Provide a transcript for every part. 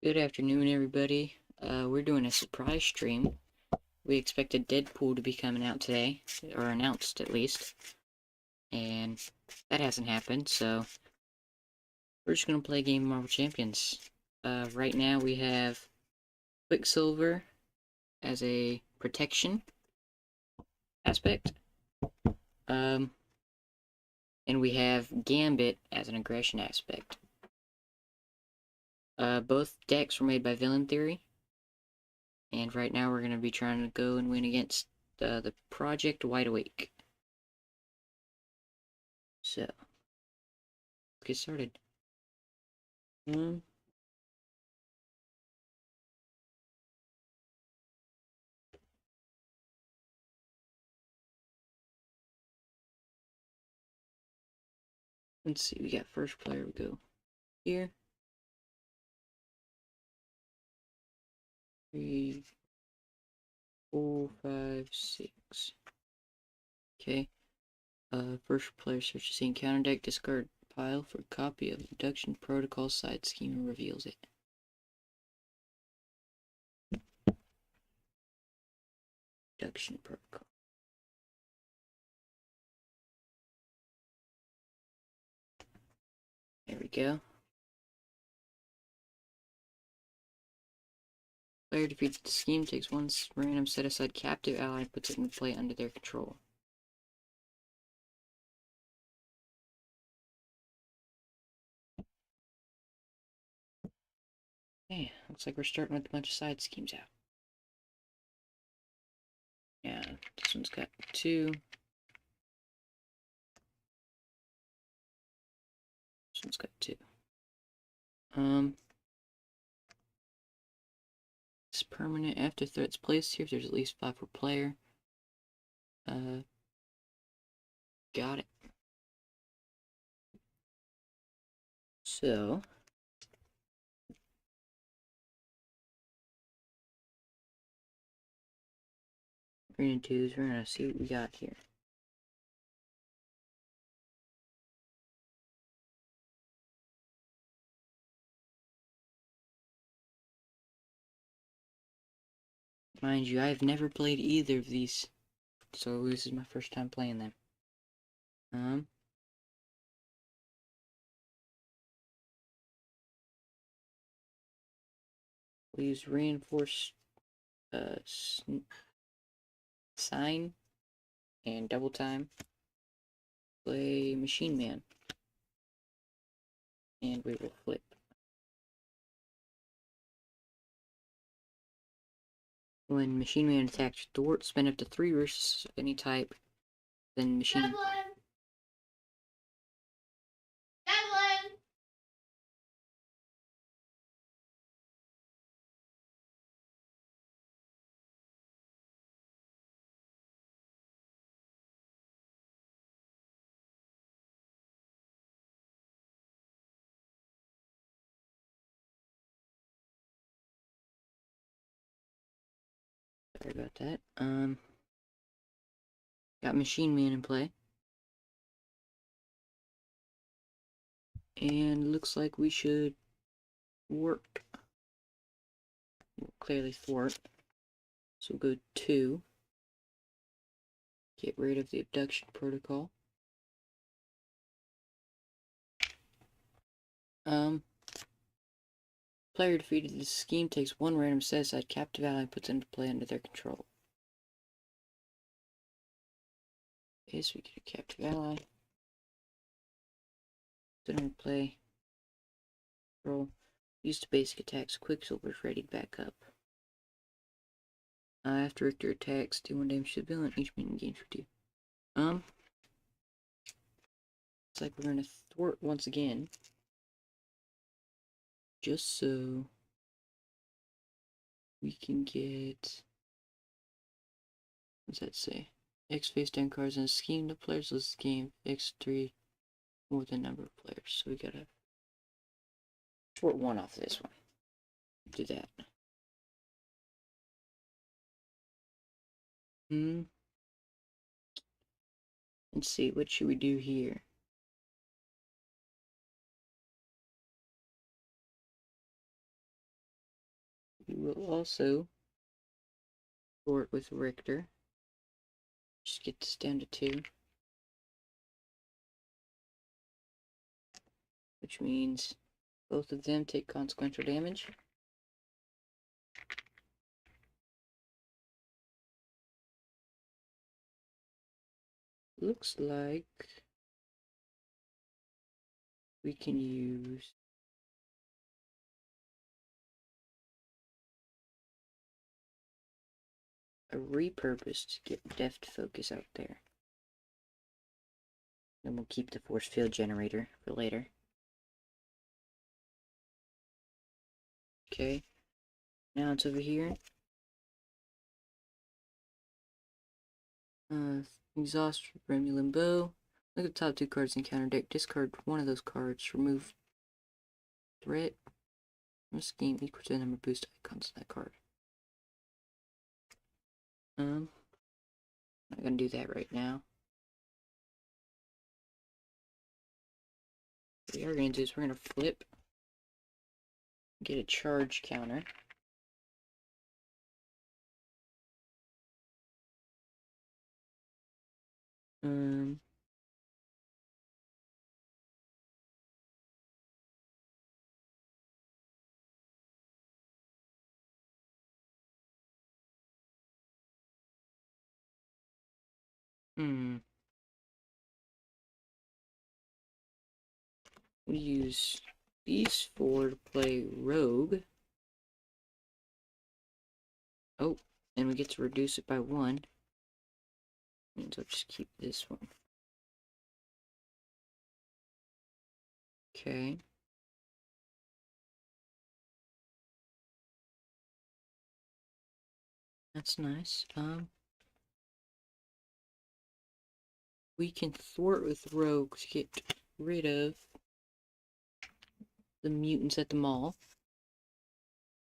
Good afternoon, everybody. We're doing a surprise stream. We expected Deadpool to be coming out today, or announced at least, and that hasn't happened, so we're just gonna play a game of Marvel Champions. Right now we have Quicksilver as a protection aspect, um, and we have Gambit as an aggression aspect. Both decks were made by Villain Theory. And right now we're going to be trying to go and win against the Project Wideawake. So, let's get started. Let's see, we got first player, we go here. 3, 4, 5, 6. Okay. First player searches the encounter deck, discard pile for a copy of Induction Protocol side scheme and reveals it. Induction Protocol. There we go. Player defeats the scheme, takes one random set-aside captive ally, and puts it into play under their control. Okay, looks like we're starting with a bunch of side schemes out. Yeah, this one's got 2. This one's got 2. It's permanent. After threats placed here, if there's at least 5 per player. Got it. So, we're gonna do is we're gonna see what we got here. Mind you, I've never played either of these, so this is my first time playing them. We'll use reinforced sign and double time. Play Machine Man, and we will flip. When Machine Man attacks thwart, spend up to 3 resources of any type. Then Machine. Devlin! Sorry about that. Got Machine Man in play. And looks like we should work. We'll clearly thwart. So we'll go 2. Get rid of the abduction protocol. Player defeated this scheme takes 1 random set-aside captive ally and puts it into play under their control. Okay, so we get a captive ally. Put it into play. Roll. Use the basic attacks. Quicksilver's ready to back up. After Richter attacks, do 1 damage to the villain. Each minion gains for 2. Looks like we're gonna thwart once again. Just so we can get, what's that say? X face down cards in a scheme. The players list the game. X3 more than number of players. So we gotta thwart 1 off this one. Do that. Let's see, what should we do here? We will also sort with Richter. Just get this down to 2. Which means both of them take consequential damage. Looks like we can use a repurpose to get deft focus out there. Then we'll keep the force field generator for later. Okay, now it's over here. Exhaust Romulan Bow. Look at the top 2 cards in counter deck. Discard one of those cards. Remove threat from a scheme equal to the number of boost icons on that card. I'm not gonna do that right now. What we are gonna do is we're gonna flip, get a charge counter. We use these 4 to play Rogue. Oh, and we get to reduce it by 1. Means I'll just keep this one. Okay. That's nice. We can thwart with Rogue to get rid of the mutants at the mall.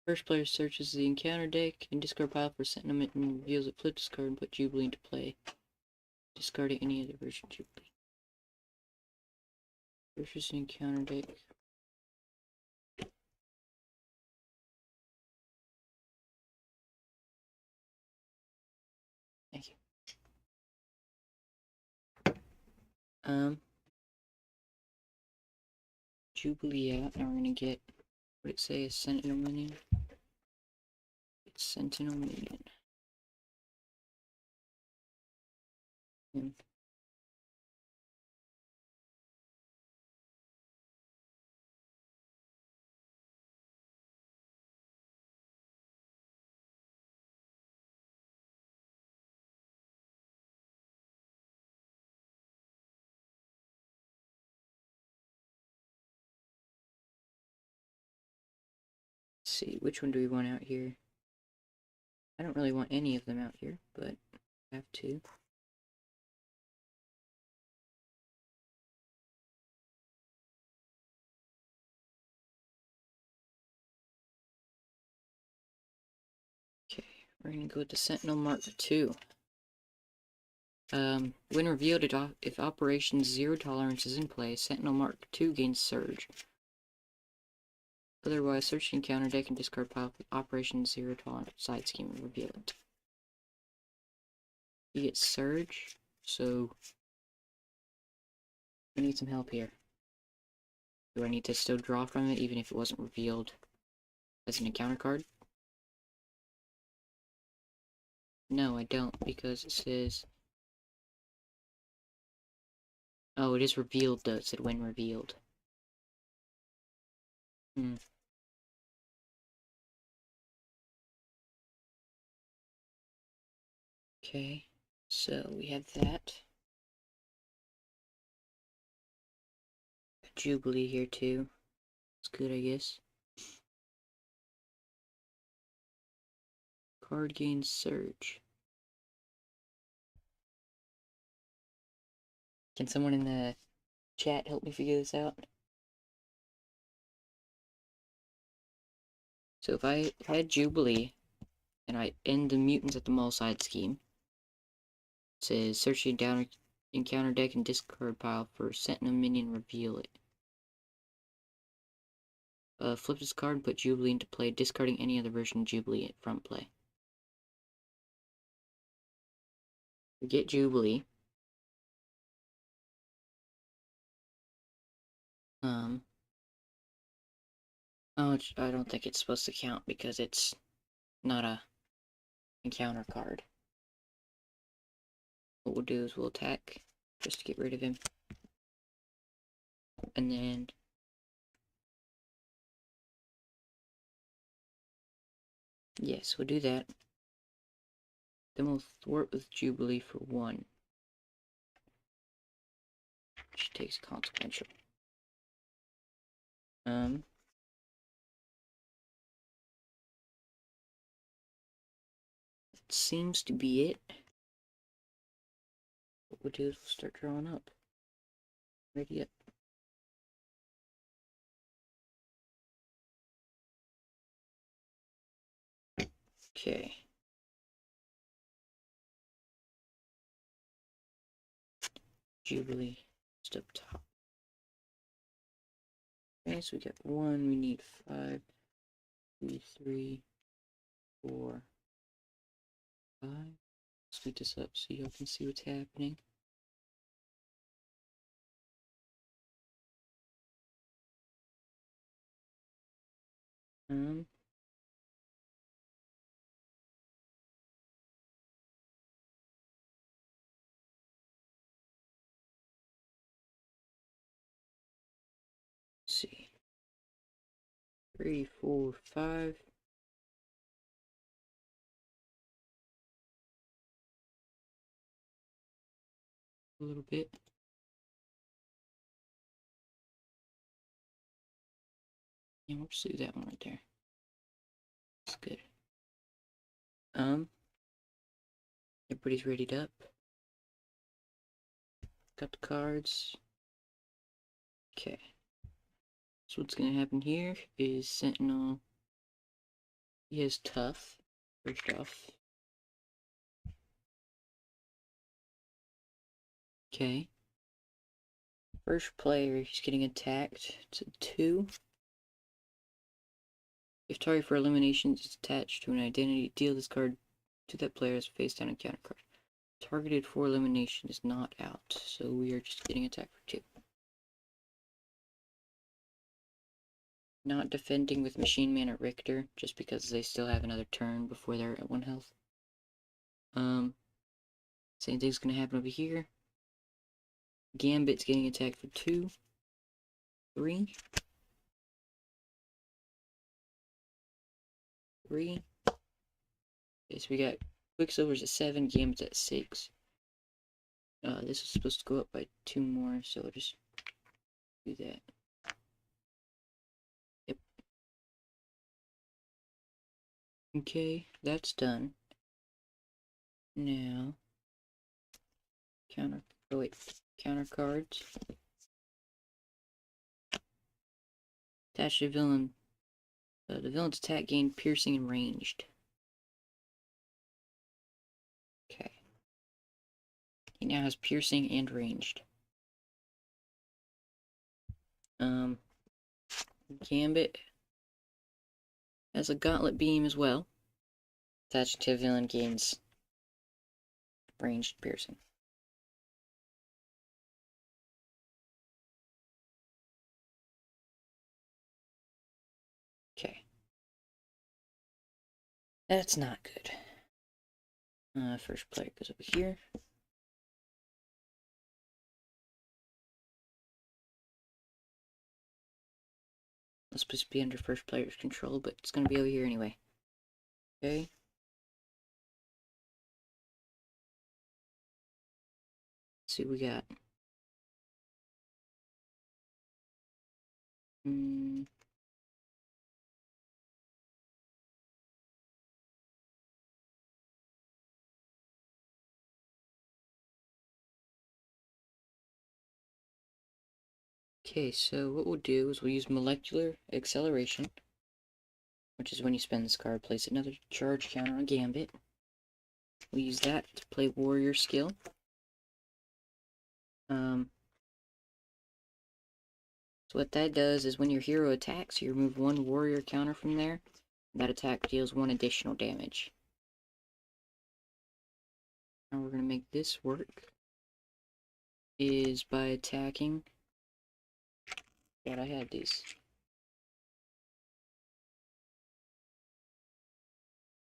First player searches the encounter deck and discard pile for sentiment and reveals it. Flip this card and put Jubilee into play. Discarding any other version of Jubilee. Searches the encounter deck. Thank you. Jubilee out. Now we're gonna get, what did it say, a Sentinel minion? It's Sentinel minion. Let's see, which one do we want out here? I don't really want any of them out here, but I have to. Okay, we're gonna go with the Sentinel Mark II. When revealed, if Operation Zero Tolerance is in play, Sentinel Mark II gains Surge. Otherwise, search the encounter deck and discard pile with Operation Zero Tolerance side scheme and reveal it. You get Surge, so I need some help here. Do I need to still draw from it even if it wasn't revealed as an encounter card? No, I don't, because it says... Oh, it is revealed though, it said when revealed. Okay, so we have that. Jubilee here too. It's good, I guess. Card gains Surge. Can someone in the chat help me figure this out? So if I had Jubilee, and I end the mutants at the mall side scheme, it says search the encounter deck and discard pile for Sentinel minion, reveal it. Flip this card and put Jubilee into play, discarding any other version of Jubilee at front play. We get Jubilee. Oh, I don't think it's supposed to count because it's not a encounter card. What we'll do is we'll attack just to get rid of him. And then yes, we'll do that. Then we'll thwart with Jubilee for 1. Which takes consequential. That seems to be it. What we'll do is we'll start drawing up. Ready up. Okay. Jubilee just up top. Okay, so we got 1, we need 5, 2, 3, 4, 5. Split this up so y'all can see what's happening. Let's see. 3, 4, 5. A little bit. Yeah, we'll just leave that one right there. That's good. Everybody's readied up. Got the cards. Okay. So what's gonna happen here is Sentinel. He has tough, first off. Okay. First player, he's getting attacked. It's a 2. If target for eliminations is attached to an identity, deal this card to that player's face down encounter card. Targeted for elimination is not out, so we are just getting attacked for 2. Not defending with Machine Man or Richter, just because they still have another turn before they're at 1 health. Same thing's gonna happen over here. Gambit's getting attacked for 2, 3. 3. Okay, so we got Quicksilver's at 7, Gambit's at 6. This is supposed to go up by 2 more, so I'll just do that. Yep. Okay, that's done. Now, counter cards. Attach the villain. The villain's attack gained piercing and ranged. Okay. He now has piercing and ranged. Gambit has a gauntlet beam as well. Attached to villain gains ranged piercing. Okay. That's not good. First player goes over here. It's supposed to be under first player's control, but it's going to be over here anyway. Okay. Let's see what we got. Okay, so what we'll do is we'll use molecular acceleration, which is when you spend this card, place another charge counter on Gambit. We'll use that to play warrior skill. So So what that does is when your hero attacks, you remove one warrior counter from there. That attack deals 1 additional damage. Now we're going to make this work is by attacking. God, I had these.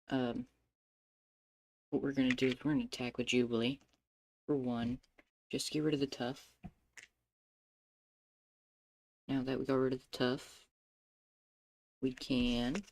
What we're going to do is we're going to attack with Jubilee for 1. Just to get rid of the tough. Now that we got rid of the tough, we can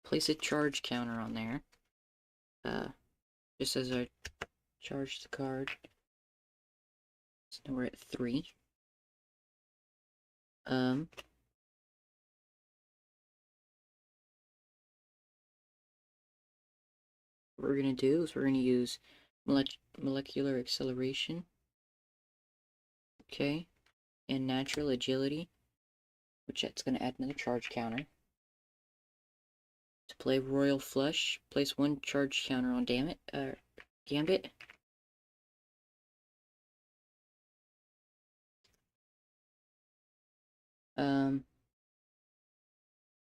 place a charge counter on there. Just as I charge the card. So now we're at 3. What we're gonna do is we're gonna use molecular acceleration, okay, and natural agility, which that's gonna add another charge counter. To play Royal Flush, place 1 charge counter on Gambit.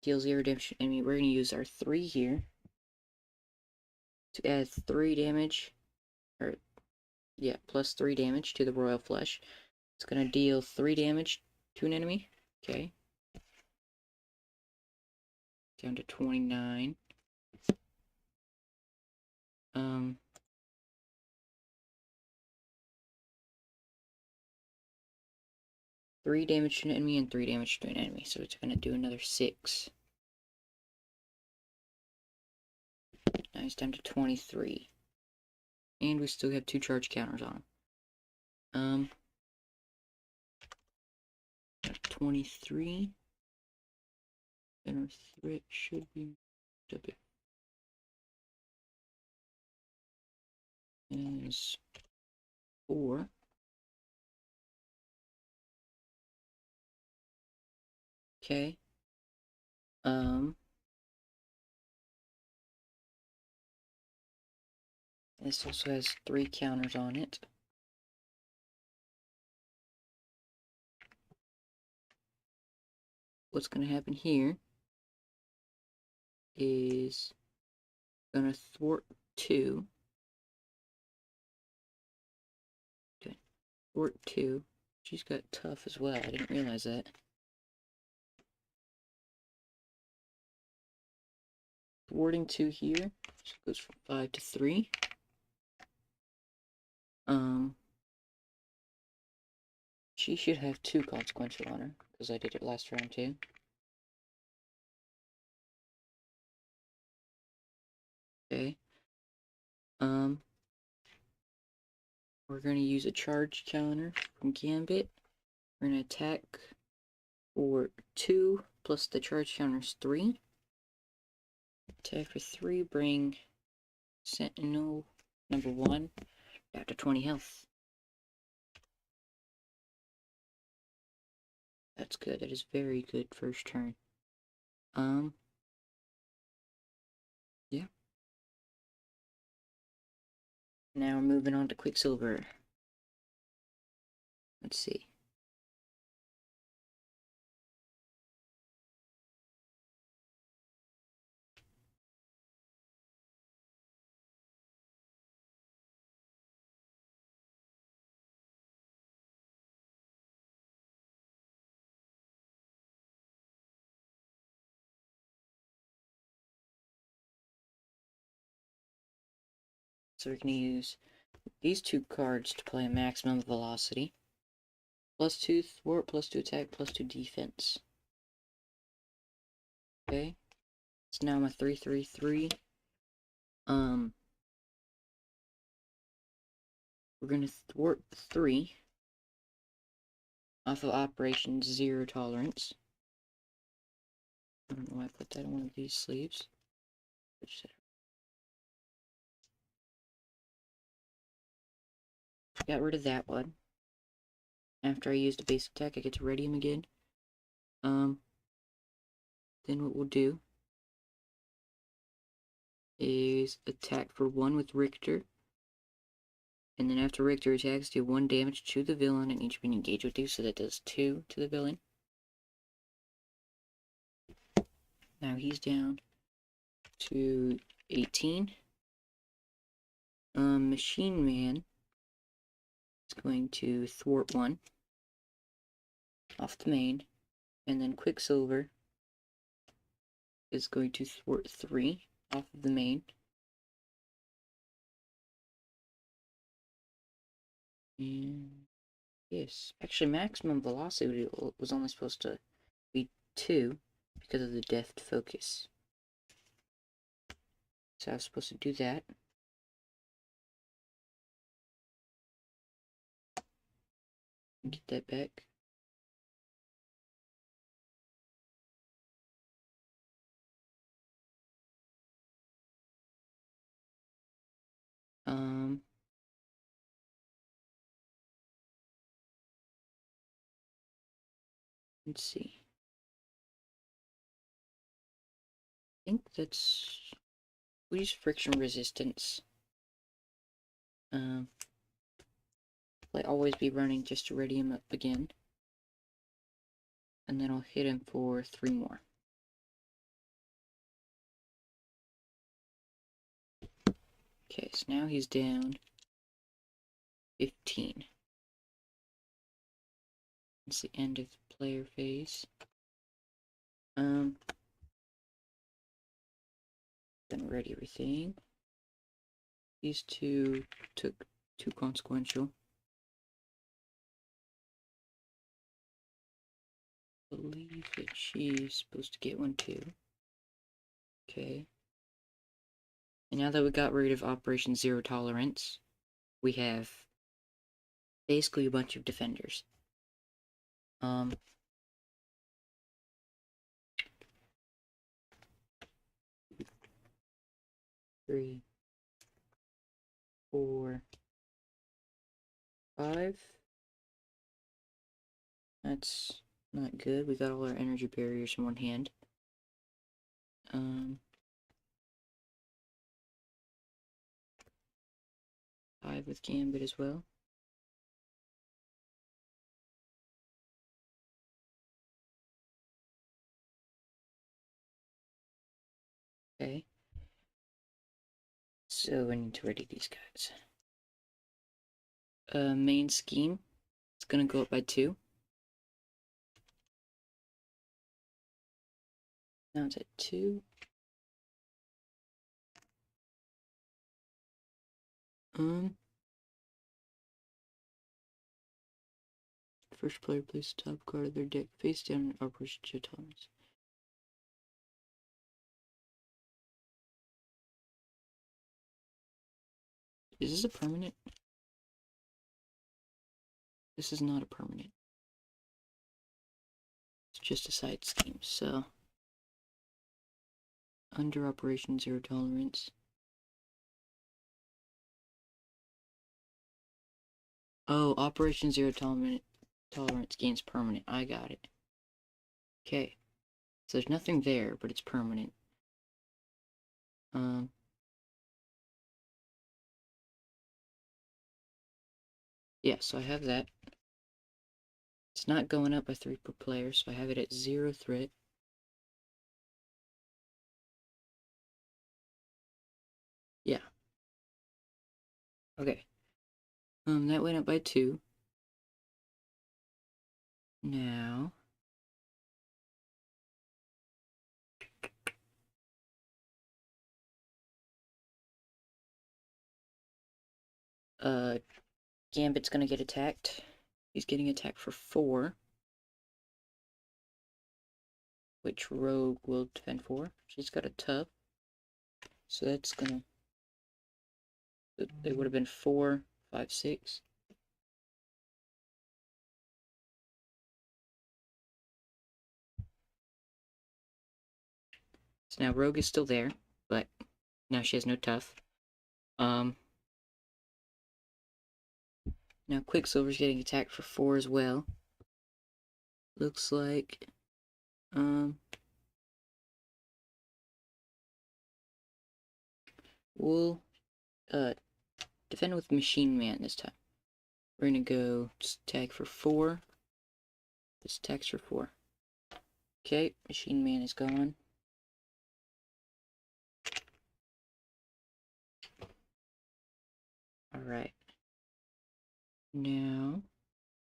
Deals 0 damage to enemy. We're gonna use our 3 here to add 3 damage, or yeah, plus 3 damage to the Royal Flush. It's gonna deal 3 damage to an enemy. Okay. Down to 29. 3 damage to an enemy and 3 damage to an enemy, so it's gonna do another 6. Now he's down to 23. And we still have 2 charge counters on him. 23. And our threat should be a bit. Is 4. Okay. This also has 3 counters on it. What's gonna happen here is gonna thwart 2. Okay. Thwart 2. She's got tough as well. I didn't realize that. Thwarting 2 here. So it goes from 5 to 3. She should have 2 consequential on her, because I did it last round too. Okay. We're gonna use a charge counter from Gambit. We're gonna attack for 2, plus the charge counter's 3. Attack for 3, bring Sentinel number 1 down to 20 health. That's good. That is very good first turn. Yeah. Now we're moving on to Quicksilver. Let's see. So we're going to use these 2 cards to play a maximum velocity. +2 thwart, +2 attack, +2 defense. Okay. It's now my 3/3/3. We're going to thwart 3 off of Operation Zero Tolerance. I don't know why I put that on one of these sleeves. Got rid of that one. After I use the basic attack, I get to ready him again. Then what we'll do is attack for 1 with Richter. And then after Richter attacks, deal 1 damage to the villain and each being engaged with you, so that does 2 to the villain. Now he's down to 18. Machine Man is going to thwart 1 off the main, and then Quicksilver is going to thwart 3 off of the main. And yes, actually maximum velocity was only supposed to be 2 because of the deft focus. So I was supposed to do that. Get that back. Let's see. I think that's... we'll use friction resistance. Will I always be running just to ready him up again. And then I'll hit him for 3 more. Okay, so now he's down 15. It's the end of the player phase. Then ready everything. These two took 2 consequential. I believe that she's supposed to get 1 too. Okay. And now that we got rid of Operation Zero Tolerance, we have basically a bunch of defenders. 3, 4, 5. That's not good. We got all our energy barriers in one hand. 5 with Gambit as well. Okay. So I need to ready these guys. Main scheme. It's gonna go up by 2. Now it's at 2. First player places the top card of their deck face down in Operation Zero Tolerance. Is this a permanent? This is not a permanent. It's just a side scheme, so... under Operation Zero Tolerance. Oh, Operation Zero Tolerance gains permanent. I got it. Okay. So there's nothing there, but it's permanent. Yeah, so I have that. It's not going up by 3 per player, so I have it at 0 threat. Yeah. Okay. That went up by 2. Now... Gambit's gonna get attacked. He's getting attacked for 4. Which Rogue will defend for. She's got a tough. So that's gonna... They would have been 4, 5, 6. So now Rogue is still there, but now she has no tough. Now Quicksilver's getting attacked for 4 as well. Looks like we'll defend with Machine Man this time. We're gonna go tag for 4. This attacks for 4. Okay, Machine Man is gone. Alright. Now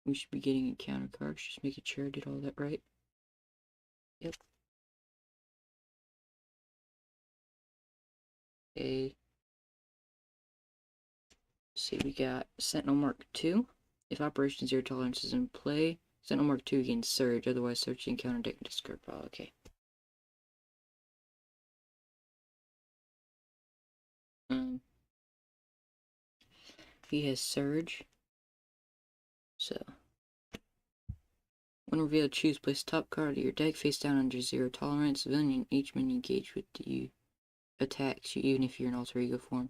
we should be getting a counter card. Just making sure I did all that right. Yep. Okay. Let's see, we got Sentinel Mark II. If Operation Zero Tolerance is in play, Sentinel Mark II gains Surge, otherwise search the encounter deck and discard pile. Okay. He has Surge. So when revealed, choose place top card of your deck face down under 0 tolerance. Villain each minion engaged with you attacks you, even if you're in alter ego form.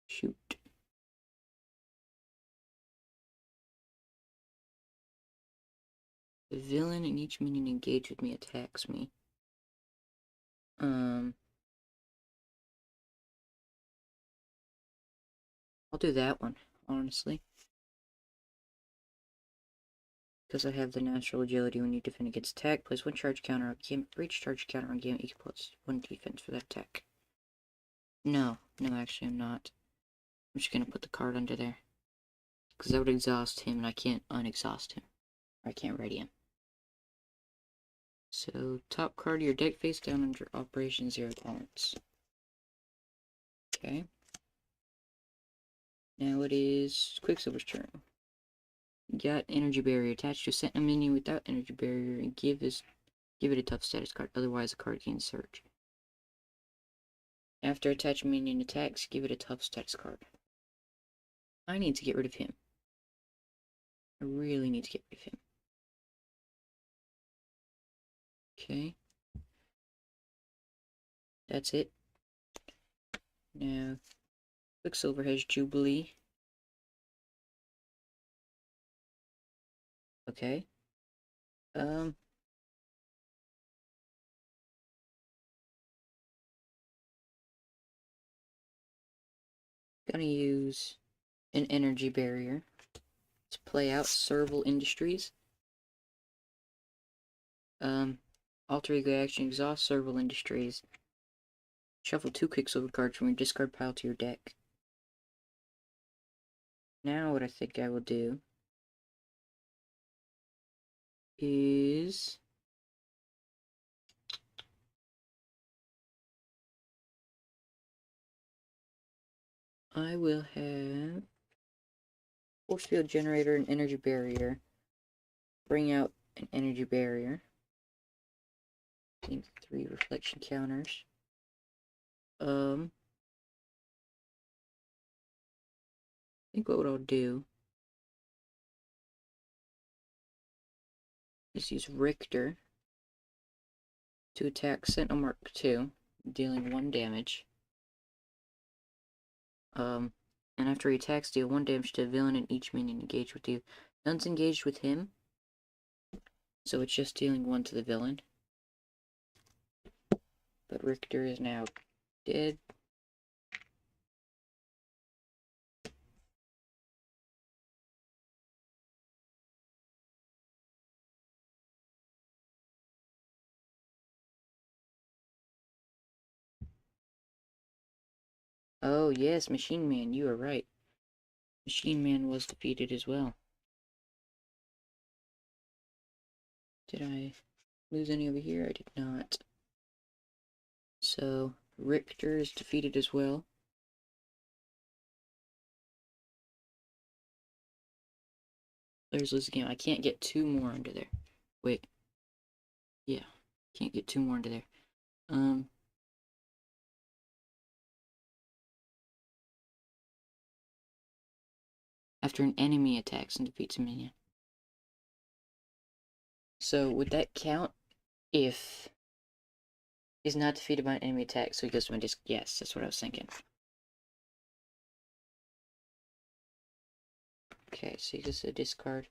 Shoot. The villain and each minion engaged with me attacks me. I'll do that one, honestly. Because I have the natural agility when you defend against attack. Place 1 charge counter on game. For each charge counter on game, equal plus 1 defense for that attack. No, actually I'm not. I'm just gonna put the card under there. Because that would exhaust him, and I can't unexhaust him. Or I can't ready him. So, top card of your deck face down under Operation Zero Tolerance. Okay. Now it is Quicksilver's turn. Got Energy Barrier attached to a Sentinel minion without Energy Barrier and give it a tough status card, otherwise the card gains Surge. After attached minion attacks, give it a tough status card. I need to get rid of him. I really need to get rid of him. Okay. That's it. Now, Quicksilver has Jubilee. Okay. Gonna use an Energy Barrier to play out Serval Industries. Alter Ego action, exhaust Serval Industries. Shuffle 2 Quicksilver cards from your discard pile to your deck. Now what I think I will do is I will have Force Field Generator and Energy Barrier. Bring out an Energy Barrier. I think 3 reflection counters. I think what I'll do is use Richter to attack Sentinel Mark II, dealing 1 damage. And after he attacks, deal 1 damage to a villain and each minion engaged with you. None's engaged with him, so it's just dealing 1 to the villain. But Richter is now dead. Oh yes, Machine Man, you are right. Machine Man was defeated as well. Did I lose any over here? I did not. So, Richter is defeated as well. Players lose the game. I can't get 2 more under there. Wait. Yeah, can't get 2 more under there. After an enemy attacks and defeats a minion. So, would that count if He's not defeated by an enemy attack, so he goes to my disc. Yes, that's what I was thinking. Okay, so he goes to discard.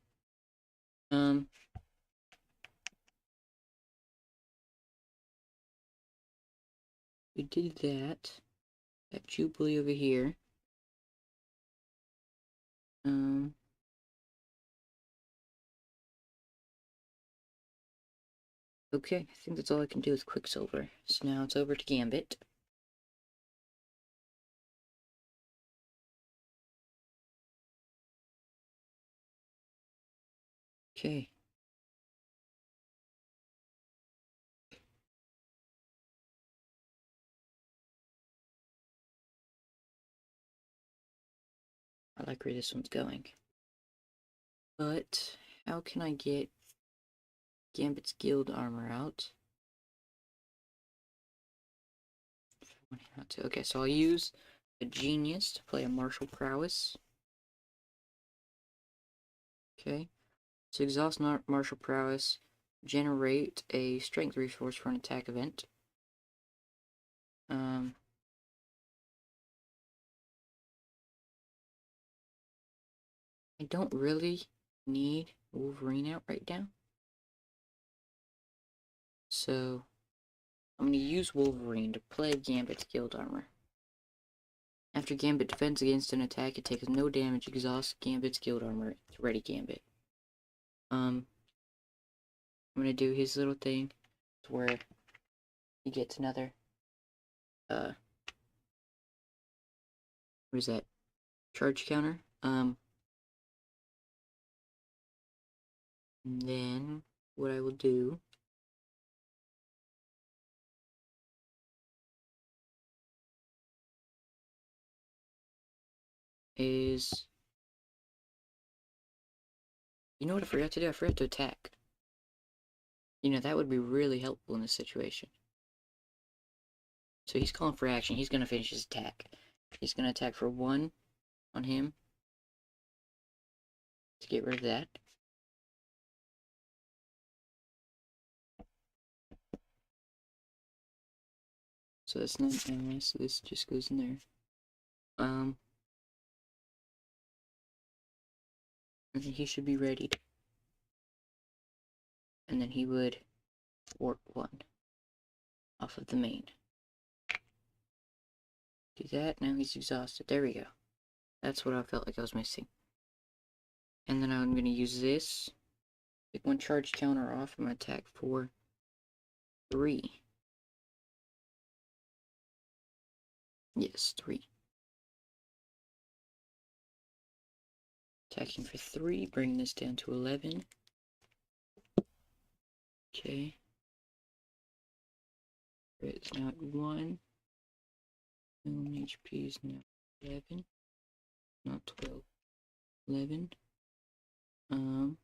We did that. That Jubilee over here. Okay, I think that's all I can do with Quicksilver. So now it's over to Gambit. Okay. I like where this one's going. But how can I get Gambit's guild armor out? Okay, so I'll use a genius to play a martial prowess. Okay. So exhaust martial prowess, generate a strength resource for an attack event. I don't really need Wolverine out right now. So I'm going to use Wolverine to play Gambit's guild armor. After Gambit defends against an attack, it takes no damage, exhausts Gambit's guild armor. It's ready Gambit. I'm going to do his little thing where he gets another, what is that? Charge counter. And then what I will do is, you know what I forgot to do? I forgot to attack. You know, that would be really helpful in this situation. So he's calling for action. He's going to finish his attack. He's going to attack for 1 on him to get rid of that. So that's not nice. So this just goes in there. And then he should be readied. And then he would warp 1 off of the main. Do that. Now he's exhausted. There we go. That's what I felt like I was missing. And then I'm going to use this. Take 1 charge counter off. I'm going to attack for 3. Yes, 3. Attacking for 3. Bring this down to 11. Okay. It's now at 1. HP is now 11. Not 12. 11. Then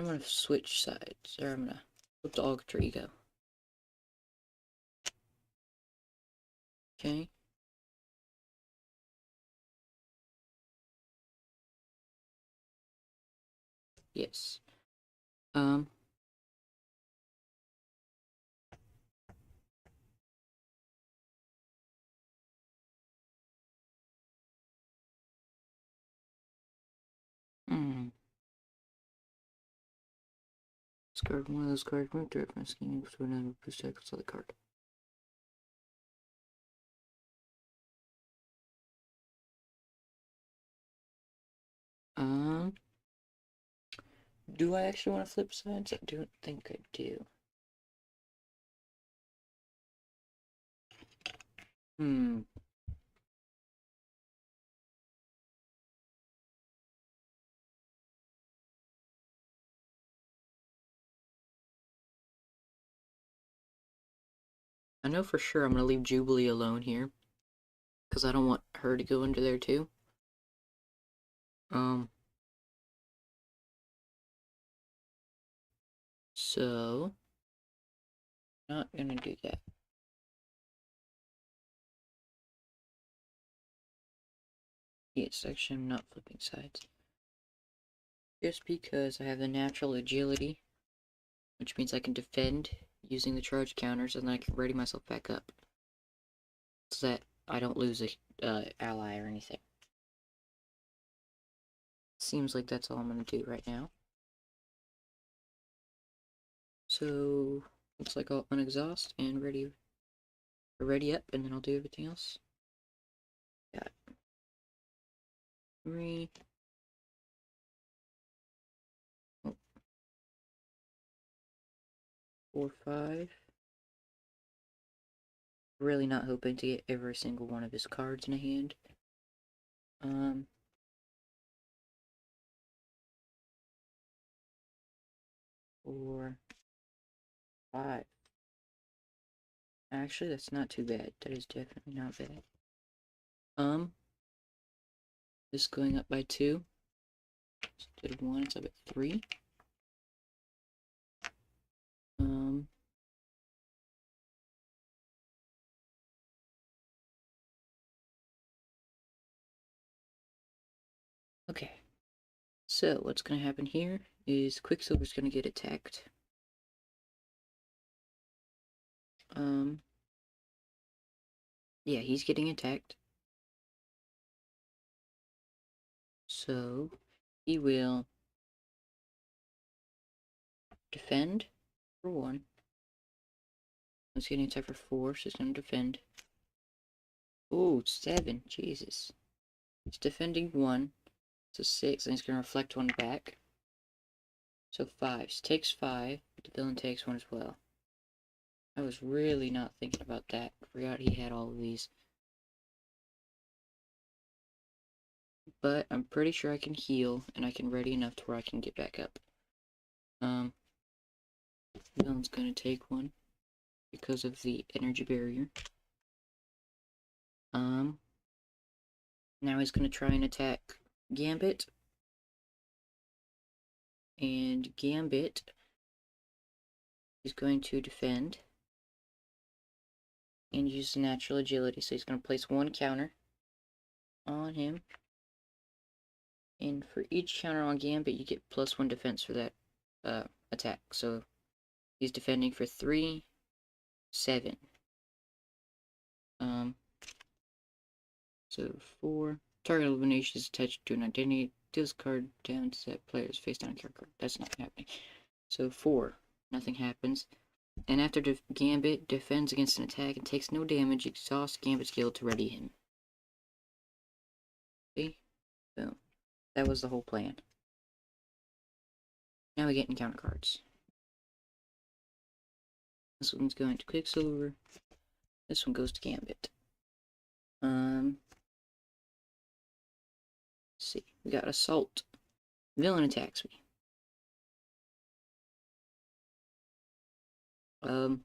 I'm gonna switch sides, or I'm gonna flip the altar ego. Okay. Yes. Discard 1 of those cards, move direct from scheme to another boost equals to the card. Do I actually want to flip sides? I don't think I do. I know for sure I'm gonna leave Jubilee alone here, because I don't want her to go under there too. So not gonna do that. Yes, actually I'm not flipping sides. Just because I have the natural agility, which means I can defend using the charge counters, and then I can ready myself back up. So that I don't lose a ally or anything. Seems like that's all I'm gonna do right now. So looks like I'll unexhaust and ready up, and then I'll do everything else. Got 3. Oh, 4, 5. Really not hoping to get every single one of his cards in a hand. 4, 5. Actually, that's not too bad. That is definitely not bad. This going up by 2. Instead of 1, it's up at 3. Okay. So, what's gonna happen here is Quicksilver's gonna get attacked. Yeah, he's getting attacked. So, he will defend for 1. He's getting attacked for 4, so he's gonna defend. Oh, 7, Jesus. He's defending 1, so 6, and he's gonna reflect 1 back. So 5. So takes 5, but the villain takes 1 as well. I was really not thinking about that. Forgot he had all of these. But I'm pretty sure I can heal, and I can ready enough to where I can get back up. Villain's gonna take 1 because of the energy barrier. Now he's gonna try and attack Gambit. And Gambit is going to defend and use natural agility. So he's gonna place 1 counter on him. And for each counter on Gambit, you get +1 defense for that attack. So he's defending for 3, 7. So 4. Target elimination is attached to an identity. Deals card down to that player's face down character card. That's not happening. So 4. Nothing happens. And after Gambit defends against an attack and takes no damage, exhaust Gambit's skill to ready him. See? Boom. That was the whole plan. Now we get encounter cards. This one's going to Quicksilver. This one goes to Gambit. Let's see. We got Assault. Villain attacks me. I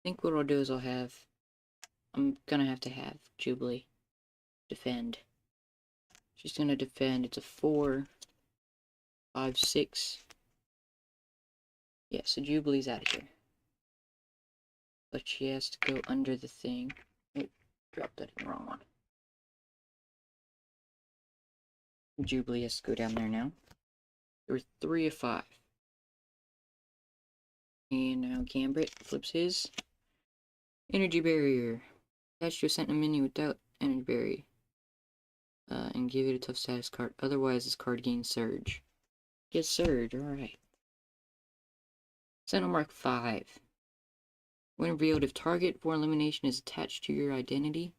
think what I'll do is I'm gonna have to have Jubilee defend. She's gonna defend. It's a 4, 5, 6. Yeah, so Jubilee's out of here. But she has to go under the thing. Oh, dropped that in the wrong one. Jubilee has to go down there now. There were 3 of 5. And now Gambit flips his. Energy barrier. Attach to a sentinel menu without energy barrier. And give it a tough status card. Otherwise, this card gains surge. Get surge, alright. Sentinel mark 5. When revealed, if target for elimination is attached to your identity,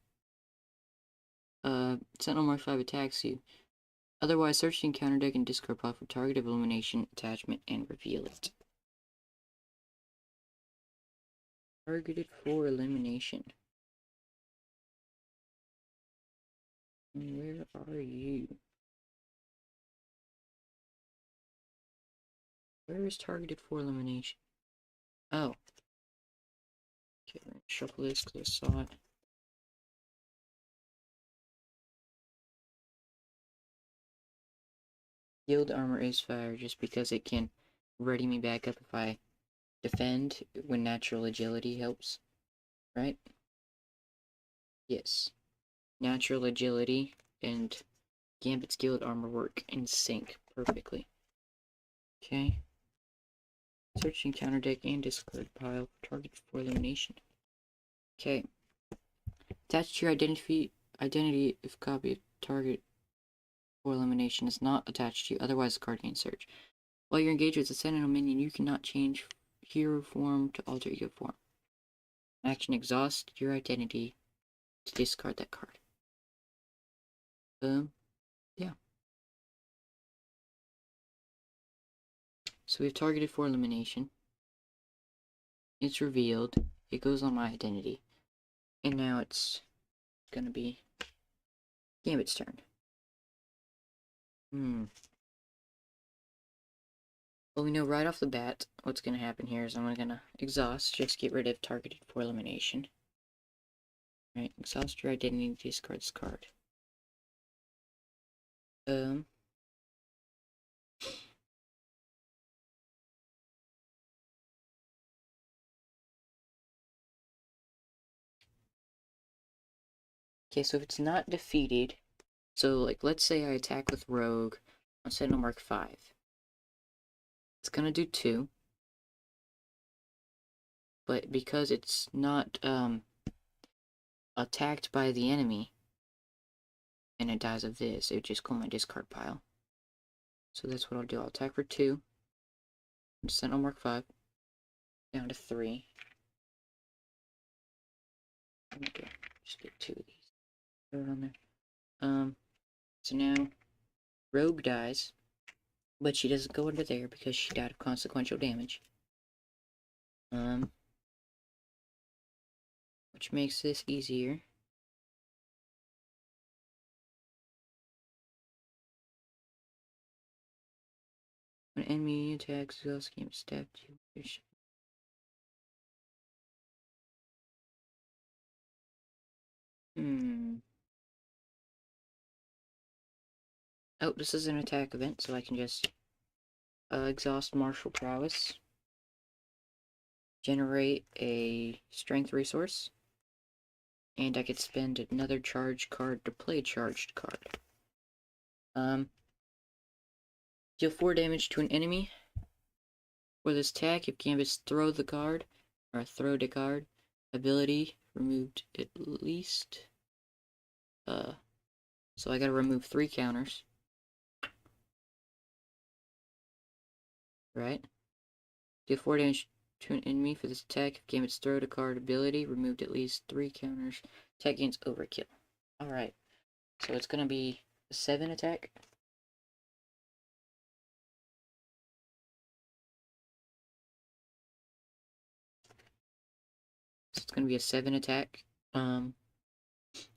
Sentinel mark 5 attacks you. Otherwise, search the encounter deck and discard pile for target of elimination attachment and reveal it. Targeted for elimination. Where are you? Where is targeted for elimination? Oh. Okay, let me shuffle this because I saw it. Yield armor is fire just because it can ready me back up if I defend when natural agility helps, right? Yes. Natural agility and Gambit's guild armor work in sync perfectly. Okay. Searching counter deck and discard pile for target for elimination. Okay. Attach to your identity if copy of target for elimination is not attached to you, otherwise the card gains search. While you're engaged with a sentinel minion, you cannot change hero form to alter ego form. Action exhaust your identity to discard that card. Yeah. So we've targeted for elimination. It's revealed. It goes on my identity. And now it's gonna be Gambit's turn. Well, we know right off the bat what's gonna happen here is I'm gonna exhaust, just get rid of targeted for elimination. Right, exhaust your identity, discard this card. Okay, so if it's not defeated, so like let's say I attack with Rogue on Sentinel Mark 5. It's gonna do 2. But because it's not attacked by the enemy and it dies of this, it would just go in my discard pile. So that's what I'll do. I'll attack for 2. Sentinel Mark 5. Down to 3. Okay, just get 2 of these. Throw it on there. So now Rogue dies, but she doesn't go under there because she died of consequential damage. Which makes this easier. When enemy attacks, exhaust game stab you. Oh, this is an attack event, so I can just exhaust martial prowess, generate a strength resource, and I could spend another charge card to play a charged card. Deal 4 damage to an enemy. For this attack, if Gambit's throw the card, or throw the card, ability removed at least. So I gotta remove 3 counters. Right? Deal 4 damage to an enemy for this attack. If Gambit's throw the card ability removed at least 3 counters. Attack gains overkill. Alright. So it's gonna be a 7 attack. So it's gonna be a 7 attack.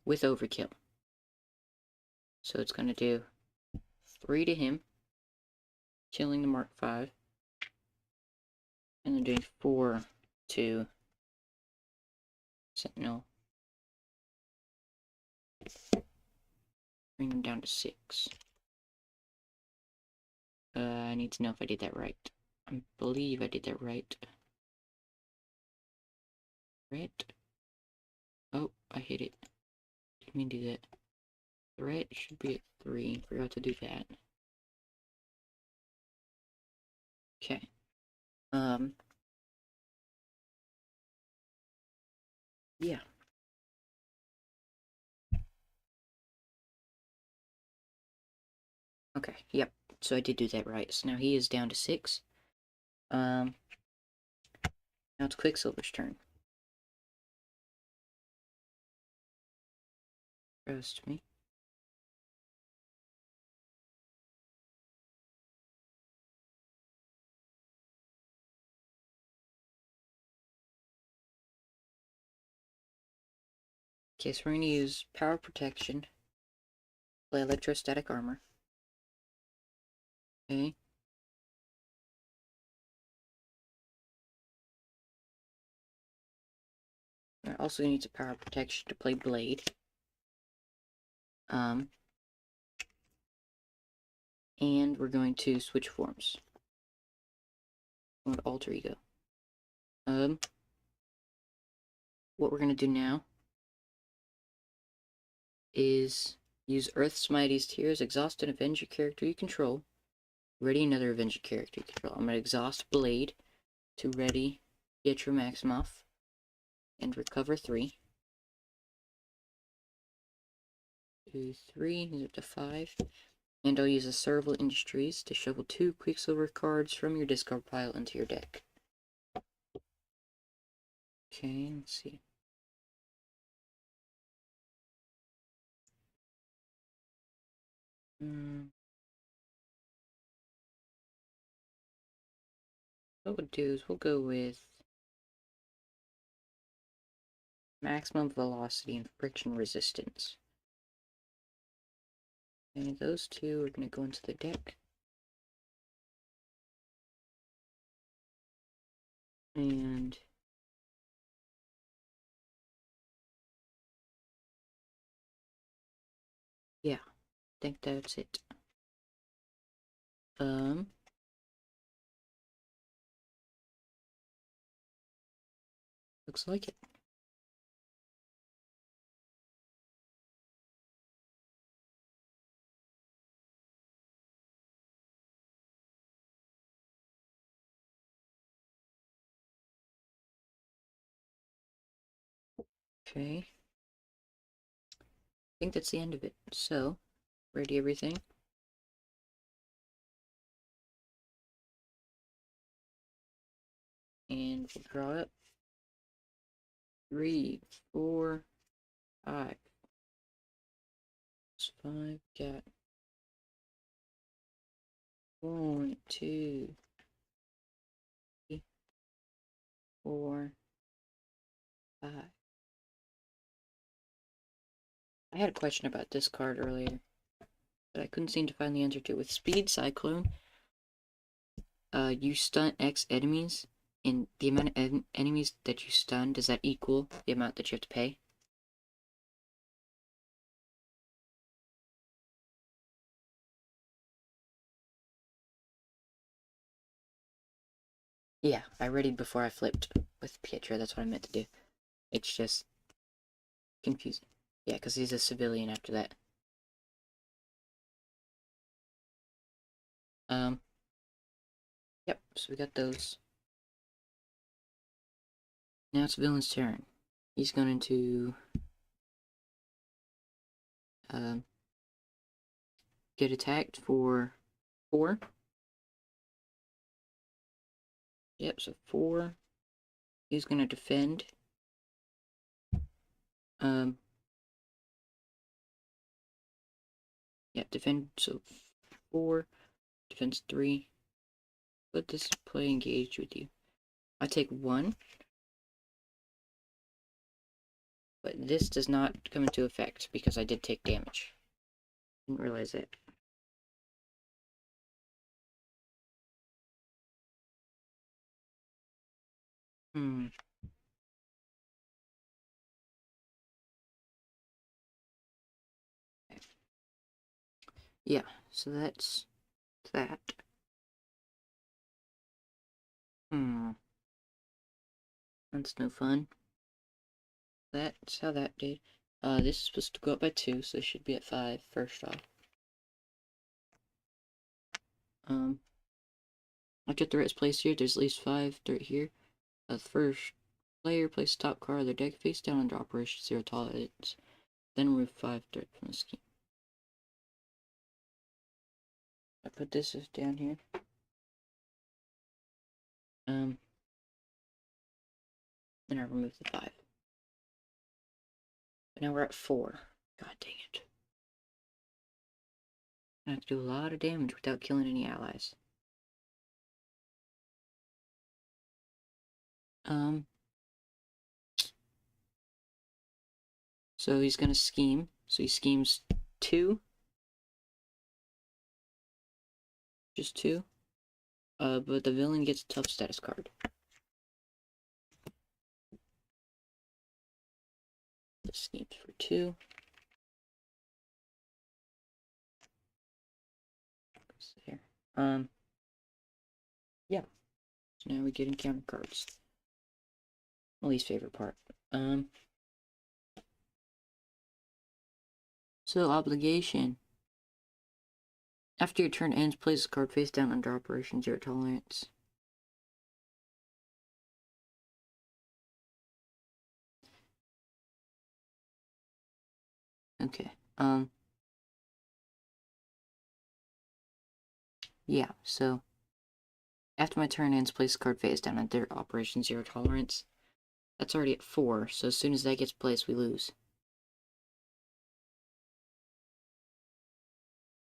With overkill. So it's gonna do 3 to him, killing the Mark 5. And then doing 4 to Sentinel. Bring him down to 6. I need to know if I did that right. I believe I did that right. Right? Oh, I hit it. Didn't mean to do that. Threat should be at 3. Forgot to do that. Okay. Yeah. Okay, yep. So I did do that right. So now he is down to 6. Now it's Quicksilver's turn. Trust me. Okay, so we're gonna use Power Protection. Play Electrostatic Armor. Okay. I also need a Power Protection to play Blade. And we're going to switch forms. Alter ego. What we're gonna do now is use Earth's Mightiest Tears, exhaust an Avenger character you control, ready another Avenger character you control. I'm gonna exhaust Blade to ready Pietro Maximoff and recover 3. 2, 3, he's up to 5. And I'll use a Serval Industries to shuffle 2 quicksilver cards from your discard pile into your deck. Okay, let's see. What we'll do is we'll go with maximum velocity and friction resistance. And those two are going to go into the deck. And yeah, I think that's it. Looks like it. Okay. I think that's the end of it. So, ready everything. And we'll draw it. 3, 4, 5. 5. Got 1, 2, 3, 4, 5. I had a question about this card earlier, but I couldn't seem to find the answer to it. With Speed Cyclone, you stun X enemies, and the amount of enemies that you stun, does that equal the amount that you have to pay? Yeah, I readied before I flipped with Pietro, that's what I meant to do. It's just confusing. Yeah, because he's a civilian after that. Yep, so we got those. Now it's Villain's turn. He's going to get attacked for 4. Yep, so 4. He's going to defend. Yeah, defend, so 4, defense 3. Let this play engage with you. I take 1. But this does not come into effect because I did take damage. Didn't realize it. Yeah, so that's that. That's no fun. That's how that did. This is supposed to go up by 2, so it should be at 5 first off. I get the rest place here. There's at least 5 dirt here. The first player places top card of their deck face down under Operation Zero Tolerance. Then remove 5 dirt from the scheme. I put this down here. And I remove the 5. But now we're at 4. God dang it. I have to do a lot of damage without killing any allies. So he's gonna scheme. So he schemes 2. Just 2. But the villain gets a tough status card. The schemes for 2. There. Yeah. So now we get encounter cards. My least favorite part. So obligation. After your turn ends, place the card face down under Operation Zero Tolerance. Okay. Yeah, so after my turn ends, place the card face down under Operation Zero Tolerance. That's already at 4, so as soon as that gets placed, we lose.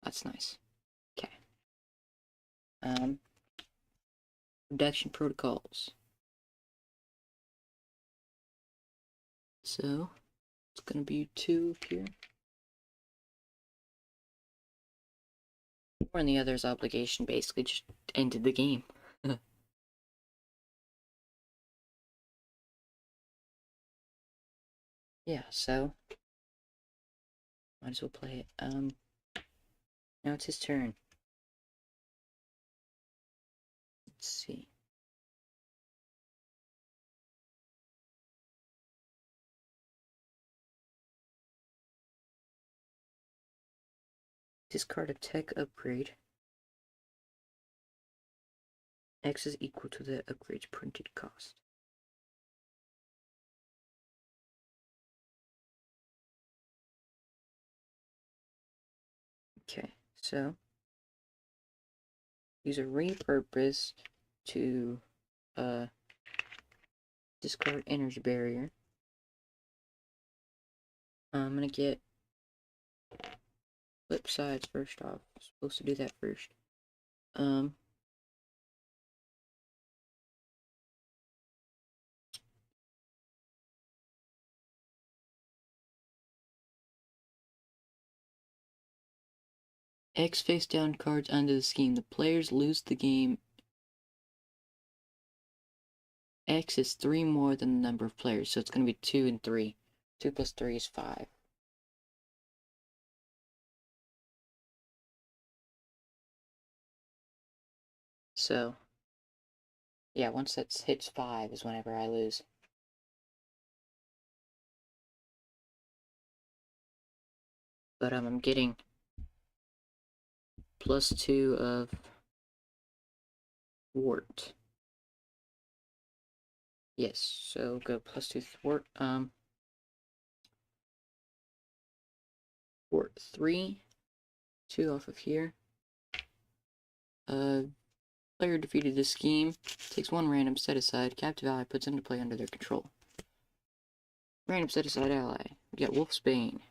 That's nice. Okay. Reduction protocols. So, it's gonna be 2 up here. Or in the other's obligation basically just ended the game. Yeah, so might as well play it. Now it's his turn. Let's see. Discard a tech upgrade. X is equal to the upgrade's printed cost. Okay, so use a repurpose to discard energy barrier. I'm gonna get flip sides first off. I'm supposed to do that first. X face down cards under the scheme. The players lose the game. X is 3 more than the number of players, so it's going to be 2 and 3. 2 plus 3 is 5. So, yeah, once that hits 5 is whenever I lose. But I'm getting +2 of thwart. Yes, so go +2 thwart. Thwart 3. 2 off of here. Player defeated the scheme. Takes 1 random set aside. Captive ally puts into play under their control. Random set aside ally. We got Wolf's Bane.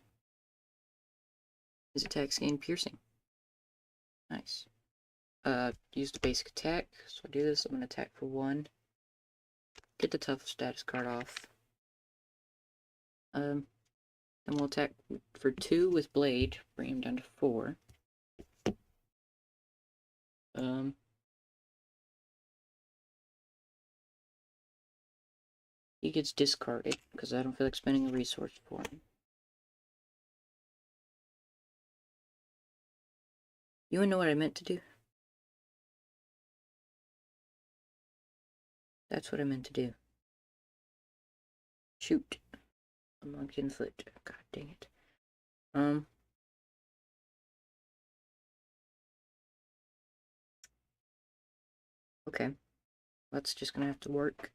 His attacks gain piercing. Nice. Use the basic attack. So I do this, I'm gonna attack for 1. Get the tough status card off. Then we'll attack for 2 with blade, bring him down to 4. He gets discarded, because I don't feel like spending a resource for him. You wanna know what I meant to do? That's what I meant to do. Shoot. I'm on foot. God dang it. Okay. That's just gonna have to work.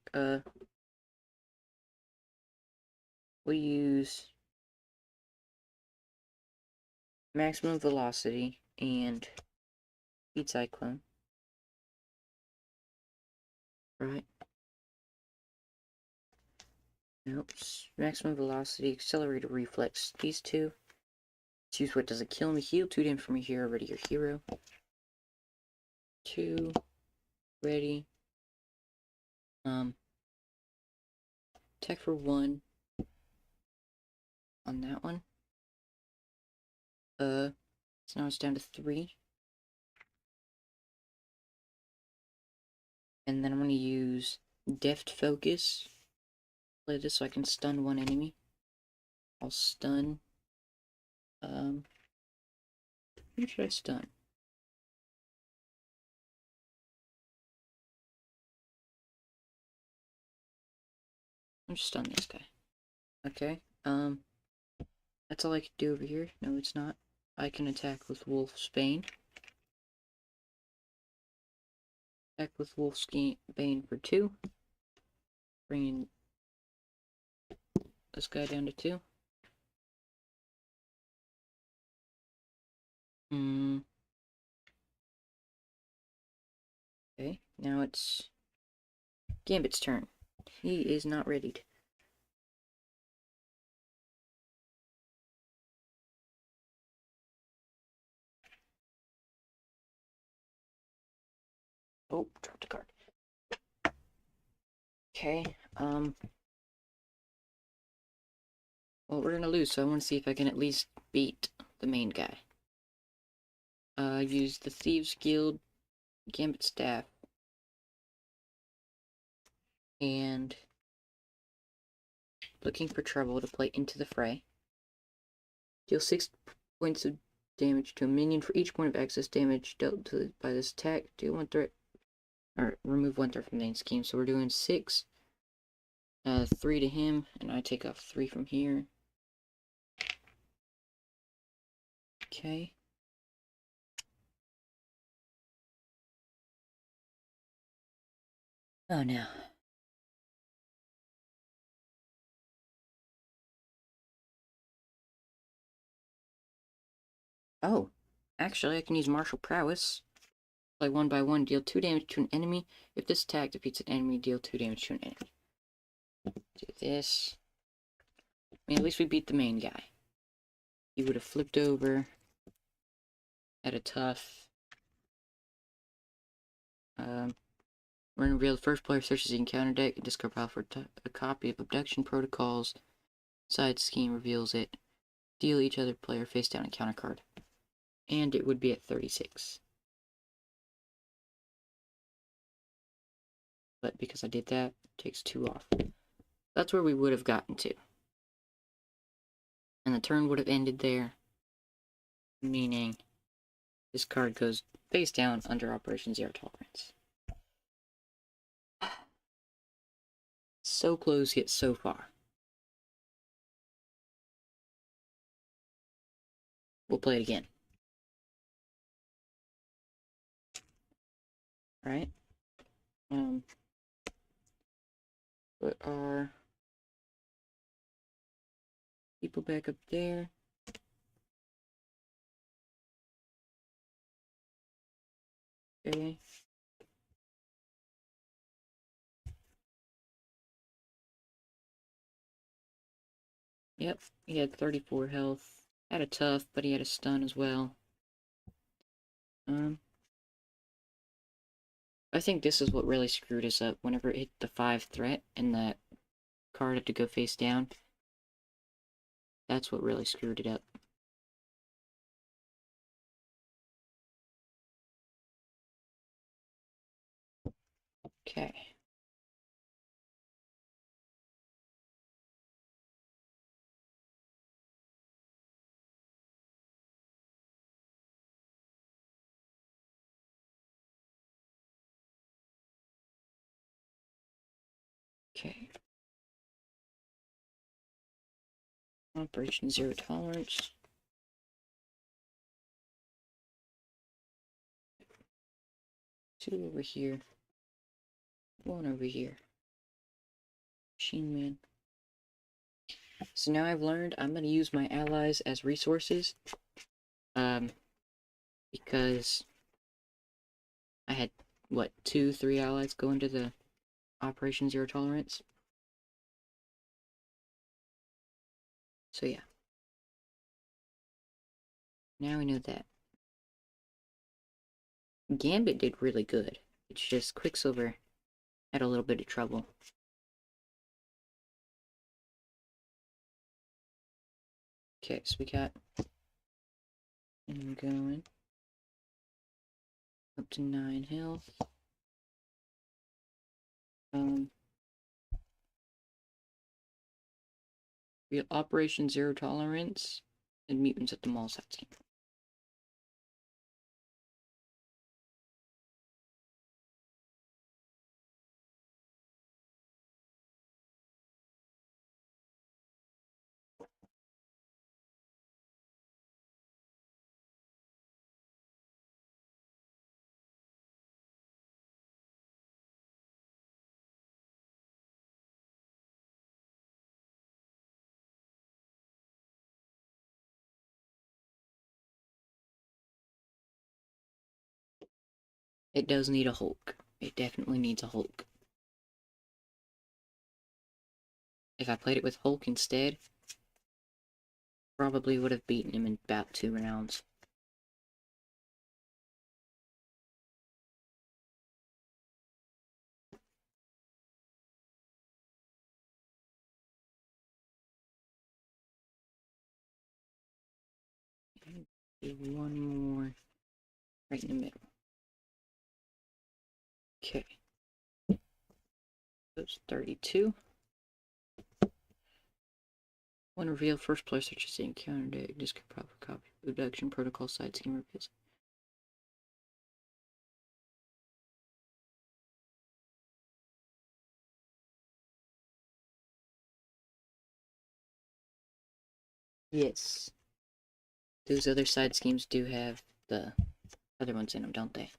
We use maximum velocity and speed cyclone. Right. Nope. Maximum velocity, accelerated reflex. These two. Choose what doesn't kill me. Heal 2 damage from your hero. Ready your hero. 2. Ready. Attack for 1. On that one. So now it's down to 3. And then I'm gonna use Deft Focus. Play this so I can stun 1 enemy. I'll stun. Who should I stun? I'm just stun this guy. Okay, that's all I can do over here. No, it's not. I can attack with Wolf's Bane. Attack with Wolf's Bane for 2. Bringing this guy down to 2. Okay, now it's Gambit's turn. He is not readied. Oh, dropped a card. Okay, well, we're gonna lose, so I want to see if I can at least beat the main guy. Use the Thieves Guild Gambit Staff. And looking for trouble to play into the fray. Deal 6 points of damage to a minion for each point of excess damage dealt by this attack. Deal 1 threat, or remove 1 threat from the main scheme. So we're doing 6, 3 to him, and I take off 3 from here. Okay. Oh no. Oh, actually I can use martial prowess. Play 1 by 1, deal 2 damage to an enemy. If this attack defeats an enemy, deal 2 damage to an enemy. Do this. I mean, at least we beat the main guy. He would have flipped over at a tough. We're gonna reveal the first player searches the encounter deck and discard pile for a copy of Abduction Protocols. Side scheme reveals it. Deal each other player face down encounter card. And it would be at 36. But because I did that, it takes 2 off. That's where we would have gotten to. And the turn would have ended there. Meaning this card goes face down under Operation Zero Tolerance. So close yet so far. We'll play it again. Alright. Put our people back up there. Okay. Yep, he had 34 health. Had a tough, but he had a stun as well. I think this is what really screwed us up. Whenever it hit the 5 threat and that card had to go face down, that's what really screwed it up. Okay. Okay. Operation Zero Tolerance. Two over here. One over here. Machine Man. So now I've learned I'm gonna use my allies as resources. Because I had, what, 2, 3 allies go into the Operation Zero Tolerance. So yeah. Now we know that. Gambit did really good. It's just Quicksilver had a little bit of trouble. Okay, so we got him going up to 9 health. We have Operation Zero Tolerance and Mutants at the Mall side scheme. It does need a Hulk. It definitely needs a Hulk. If I played it with Hulk instead, probably would have beaten him in about 2 rounds. Do one more right in the middle. Okay. That's 32. When revealed, first player searches the encounter deck, discard proper copy. Reduction protocol side scheme reveals. Yes. Those other side schemes do have the other ones in them, don't they?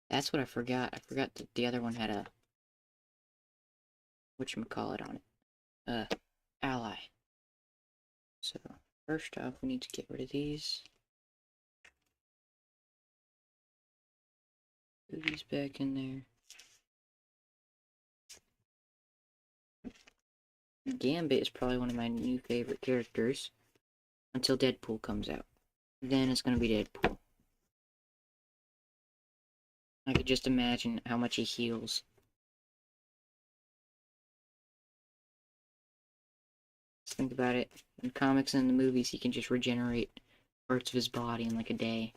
That's what I forgot. I forgot that the other one had a whatchamacallit on it. Ally. So, first off, we need to get rid of these. Put these back in there. Gambit is probably one of my new favorite characters until Deadpool comes out. Then it's gonna be Deadpool. I could just imagine how much he heals. Just think about it. In comics and the movies, he can just regenerate parts of his body in like a day.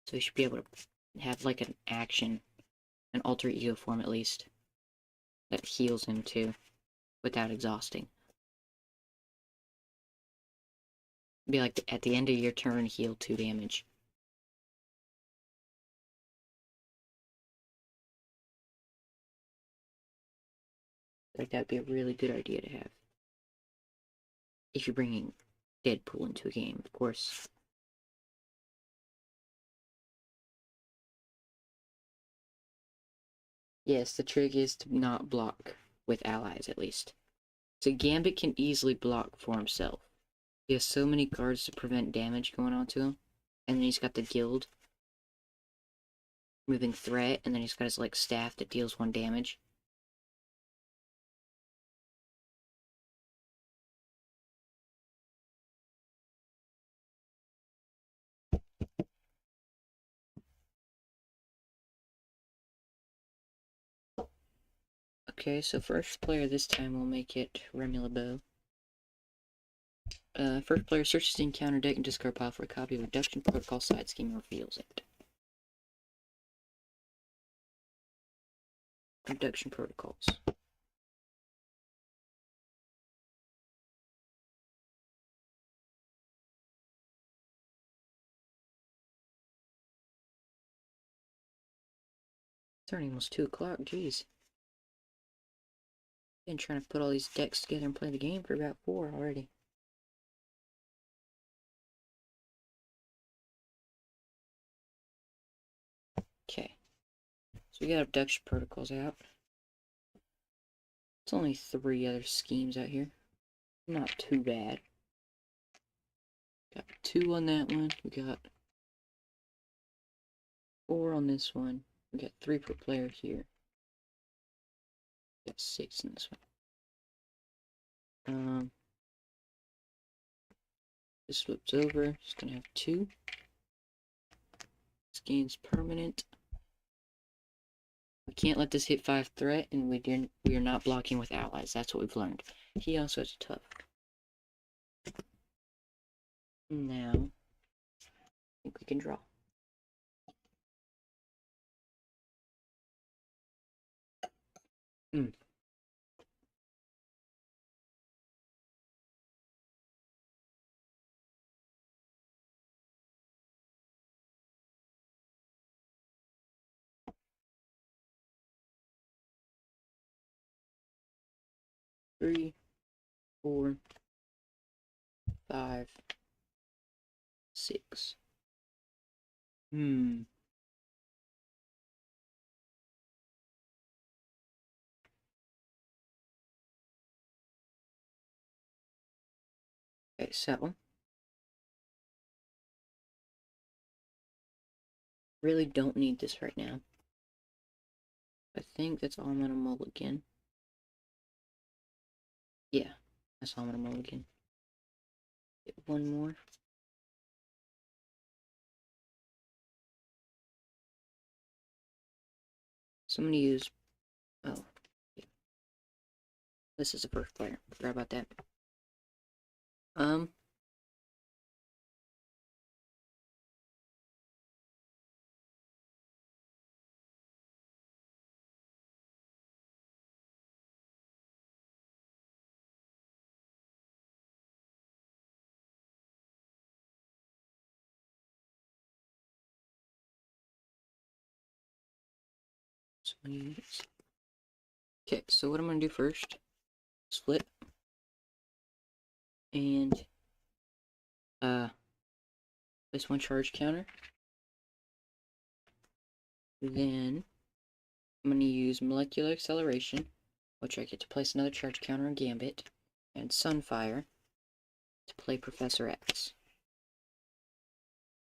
So he should be able to have like an alter ego form at least, that heals him too, without exhausting. Be like at the end of your turn, heal 2 damage. Like that'd be a really good idea to have. If you're bringing Deadpool into a game, of course. Yes, the trick is to not block with allies at least. So Gambit can easily block for himself. He has so many cards to prevent damage going onto him. And then he's got the guild. Moving threat, and then he's got his like staff that deals 1 damage. Okay, so first player this time will make it Remulabo. First player searches the encounter deck and discard pile for a copy of Reduction Protocol side scheme and reveals it. Reduction Protocols. It's already almost 2 o'clock, jeez. Been trying to put all these decks together and play the game for about 4 already. Okay. So we got Abduction Protocols out. It's only 3 other schemes out here. Not too bad. Got 2 on that one. We got 4 on this one. We got 3 per player here. We got 6 in this one. This flips over. It's gonna have 2. This gains permanent. We can't let this hit 5 threat, and we are not blocking with allies. That's what we've learned. He also has a tough. Now, I think we can draw. Hmm. Three, 4, 5, 6. Okay, so Really don't need this right now. I think that's all I'm gonna mulligan. Yeah, that's all I'm gonna mulligan. Get one more. So I'm gonna use. Oh, yeah. This is the first player. Forgot about that. Um. Okay, so what I'm gonna do first, split, and place one charge counter. Then I'm gonna use molecular acceleration, which I get to place another charge counter on Gambit, and Sunfire to play Professor X.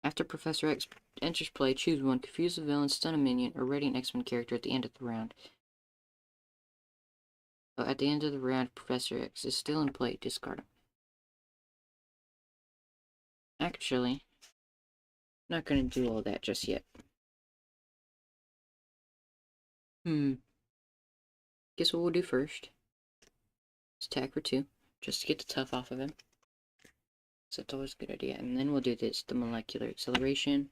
After Professor X enters play, choose one, confuse the villain, stun a minion, or ready an X-Men character at the end of the round. At the end of the round, Professor X is still in play, discard him. Actually, I'm not gonna do all that just yet. Guess what we'll do first is attack for 2, just to get the tough off of him. So that's always a good idea. And then we'll do this, the molecular acceleration,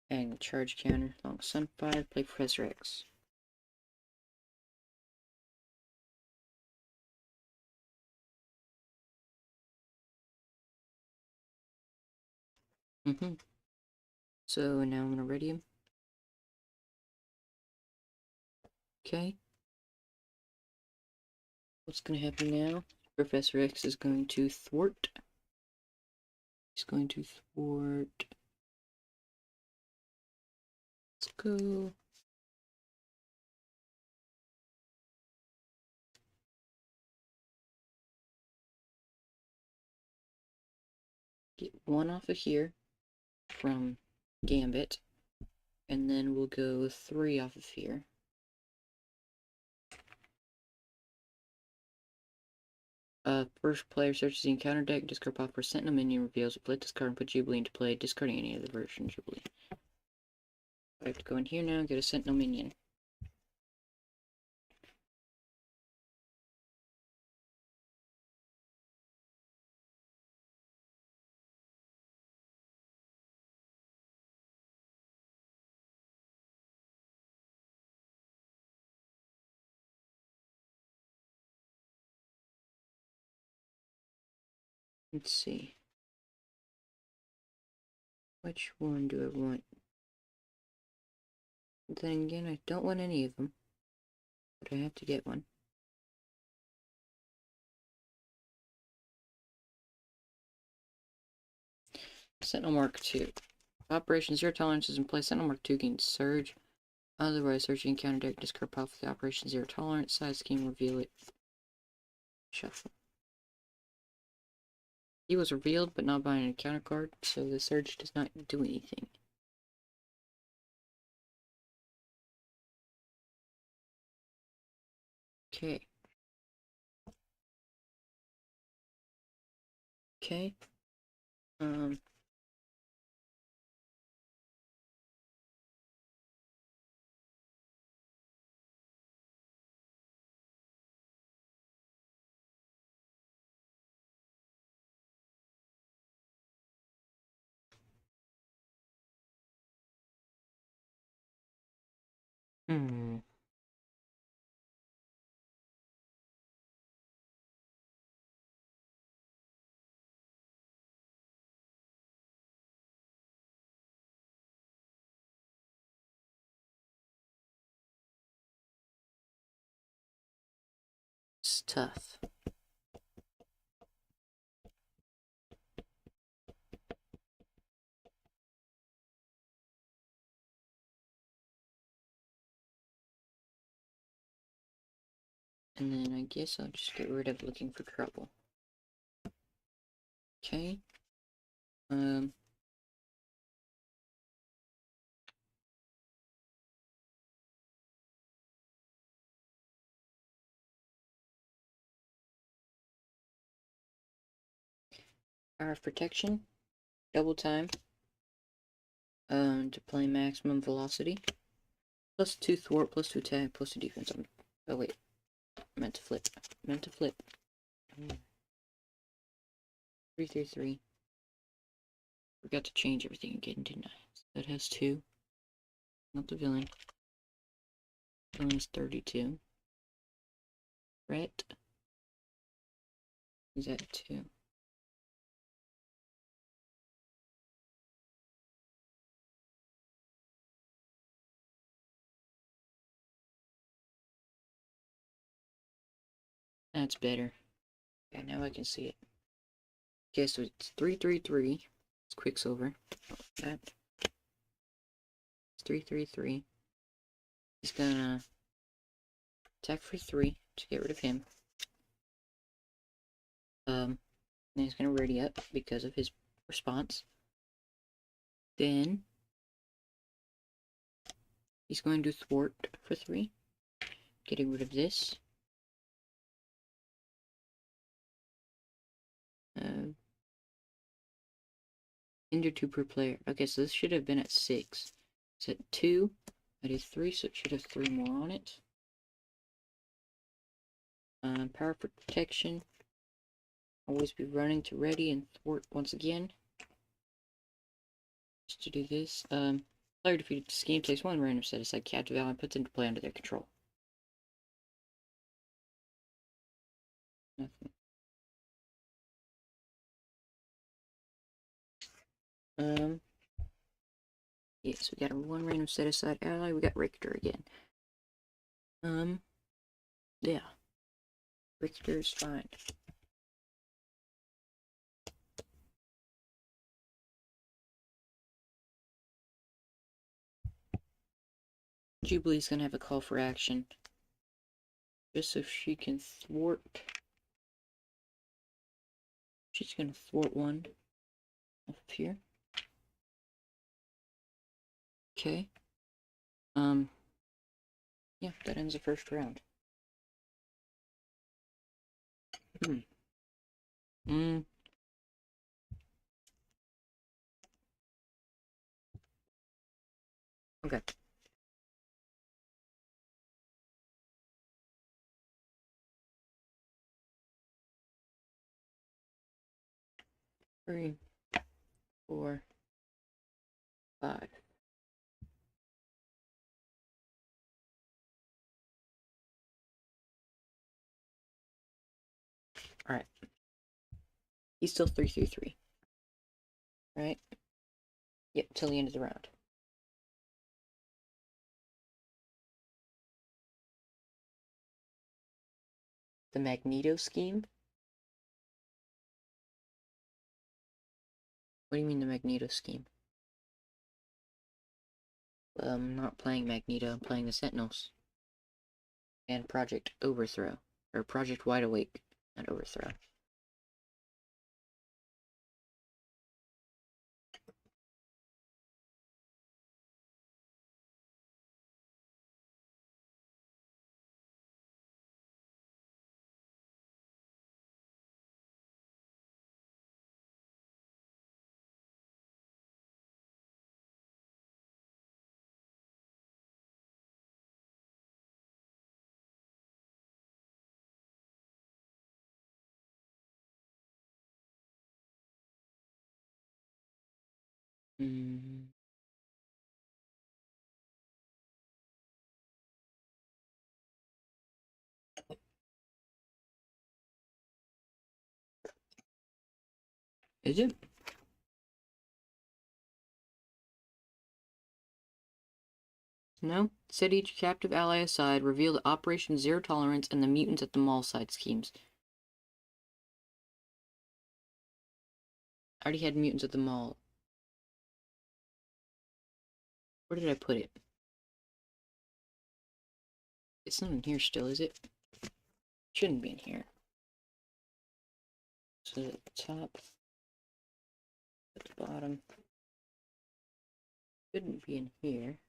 and the charge counter, long Sunfire, play Professor X. So now I'm gonna ready him. Okay. What's gonna happen now? Professor X is going to thwart. He's going to thwart. Let's go. Get one off of here from Gambit. And then we'll go 3 off of here. First player searches the encounter deck, discard pop for Sentinel minion, reveals a flip this card and put Jubilee into play, discarding any other version of Jubilee. I have to go in here now and get a Sentinel minion. Let's see. Which one do I want? Then again, I don't want any of them. But I have to get one. Sentinel Mark II. Operation Zero Tolerance is in place. Sentinel Mark II gains Surge. Otherwise, search the encounter deck, discard pop for the Operation Zero Tolerance side scheme, reveal it. Shuffle. He was revealed, but not by an encounter card, so the Surge does not do anything. Okay. Okay. Hmm. It's tough. And then I guess I'll just get rid of looking for trouble. Okay. Power of protection, double time, to play maximum velocity, +2 thwart, +2 attack, +2 defense. Oh wait, meant to flip. 333. Forgot to change everything again, didn't I? So that has 2. Not the villain. Villain is 32. Threat is at 2. That's better. Okay, now I can see it. Okay, so it's 333. It's quicksilver. That. It's 333. He's gonna attack for 3 to get rid of him. And he's gonna ready up because of his response. Then he's going to thwart for 3, getting rid of this. Injure 2 per player. Okay, so this should have been at 6. It's at 2. That is 3, so it should have 3 more on it. Power protection. Always be running to ready and thwart once again. Just to do this. Player defeated this game takes 1 random set aside captive ally and puts into play under their control. Nothing. Yes, we got a 1 random set aside ally. We got Richter again. Yeah. Richter's fine. Jubilee's gonna have a call for action. Just so she can thwart. She's gonna thwart 1 up here. Okay. Yeah, that ends the first round. Okay. Three, 4, 5. Alright. He's still 333. Right? Yep, till the end of the round. The Magneto scheme? What do you mean the Magneto scheme? I'm not playing Magneto, I'm playing the Sentinels. And Project Overthrow. Or Project Wideawake, not Overthrow. Is it? No. Set each captive ally aside, reveal the Operation Zero Tolerance and the Mutants at the Mall side schemes. I already had Mutants at the Mall. Where did I put it? It's not in here still, is it? Shouldn't be in here. So at the top, at the bottom. Shouldn't be in here.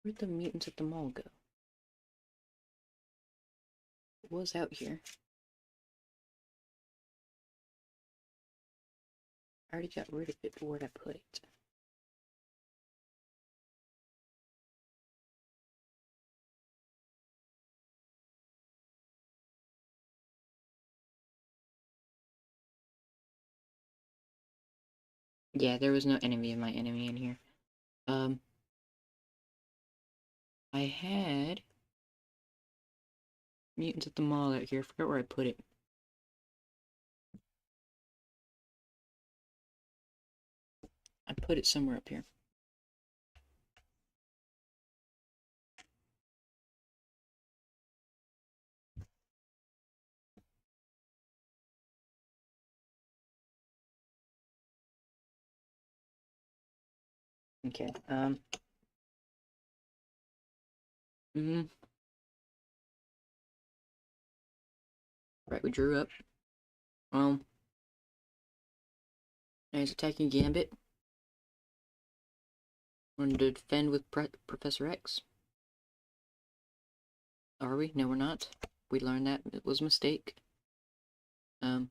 Where'd the mutants at the mall go? It was out here. I already got rid of it, but where'd I put it? Yeah, there was no enemy of my enemy in here. I had mutants at the mall out here. I forgot where I put it. I put it somewhere up here. Okay, right, we drew up. There's attacking Gambit. We're going to defend with Professor X. Are we? No, we're not. We learned that it was a mistake. Let's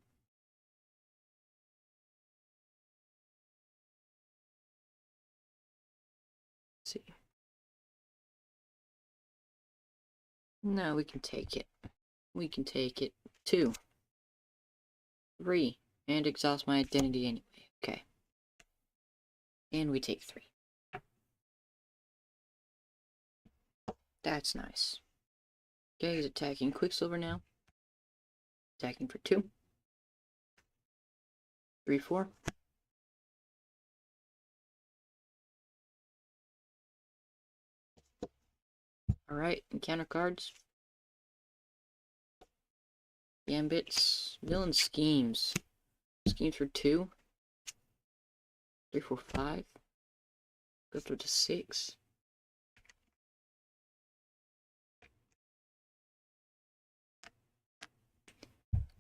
see. No, we can take it. We can take it. 2. 3. And exhaust my identity anyway. Okay. And we take 3. That's nice. Okay, he's attacking Quicksilver now. Attacking for 2. 3, 4. Alright, encounter cards. Gambits. Villain schemes. Schemes for 2. 3, 4, 5. Goes up to 6.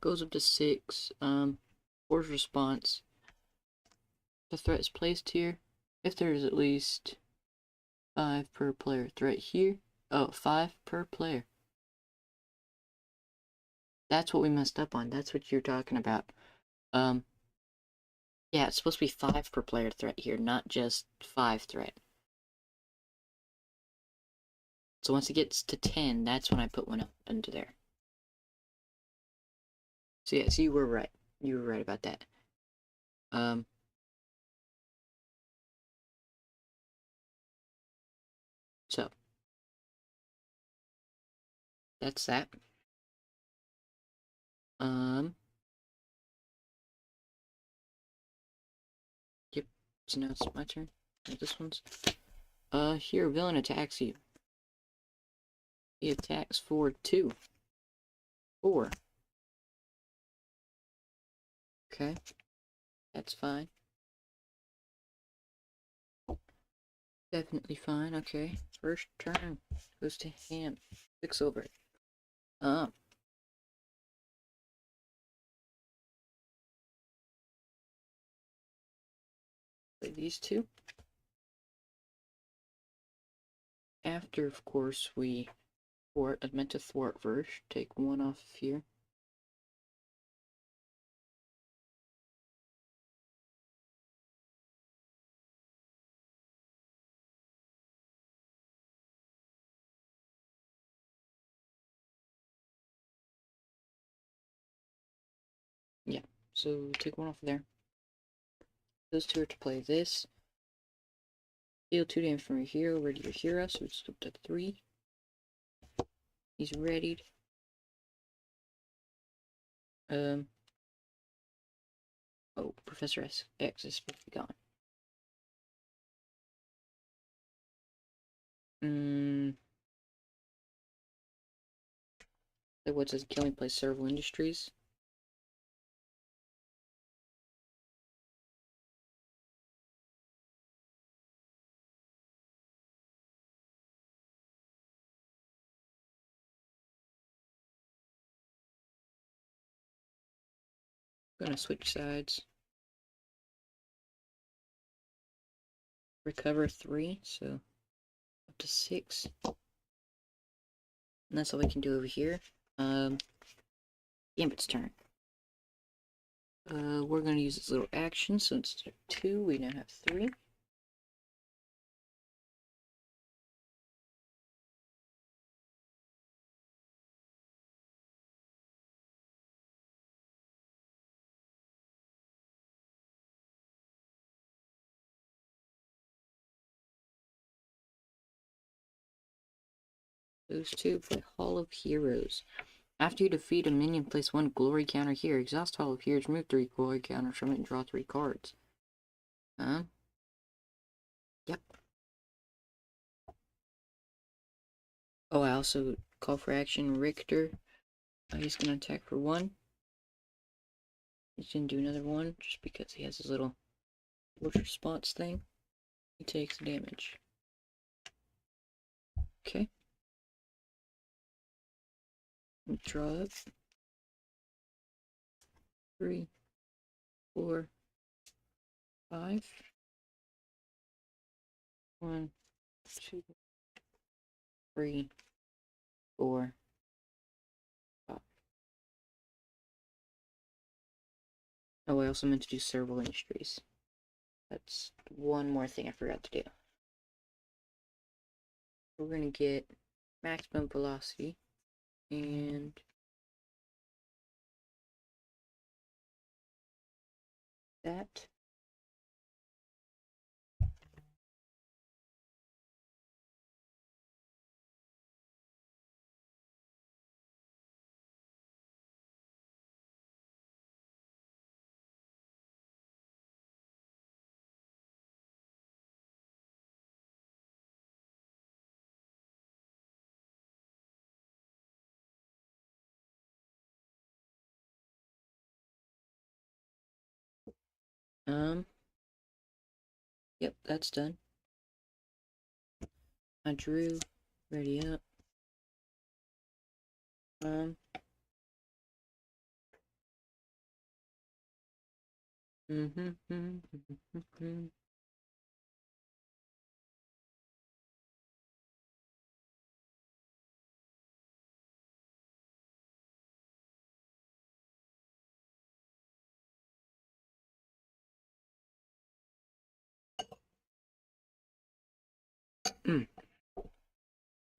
Goes up to 6. Force response. The threat is placed here. If there is at least 5 per player. Threat here. Oh, 5 per player. That's what we messed up on. That's what you're talking about. Yeah, it's supposed to be 5 per player threat here, not just 5 threat. So once it gets to 10, that's when I put one up into there. So yeah, so you were right. You were right about that. So that's that. Yep. So now it's my turn. This one's here, villain attacks you. He attacks for 2. 4. Okay. That's fine. Definitely fine. Okay. First turn goes to him. Quicksilver. Play these 2. After, of course, we thwart. I meant to thwart first. Take 1 off of here. Yeah. So take 1 off of there. Those 2 are to play this. Deal 2 damage from your hero. Ready your hero. So it's up to 3. He's readied. Oh, Professor X is supposed to be gone. So what says killing place several industries? I'm gonna switch sides. Recover 3, so up to 6. And that's all we can do over here. Gambit's turn. We're gonna use this little action, so instead of 2, we now have 3. Those 2 play Hall of Heroes. After you defeat a minion, place 1 glory counter here. Exhaust Hall of Heroes, remove 3 glory counters from it, and draw 3 cards. Yep. Oh, I also call for action Richter. He's gonna attack for 1. He's gonna do another 1, just because he has his little response thing. He takes damage. Okay. Draw up. 3, 4, 5. 1, 2, 3, 4, 5. Oh, I also meant to do Serval Industries. That's one more thing I forgot to do. We're gonna get maximum velocity and that. Yep, that's done. I drew, ready up.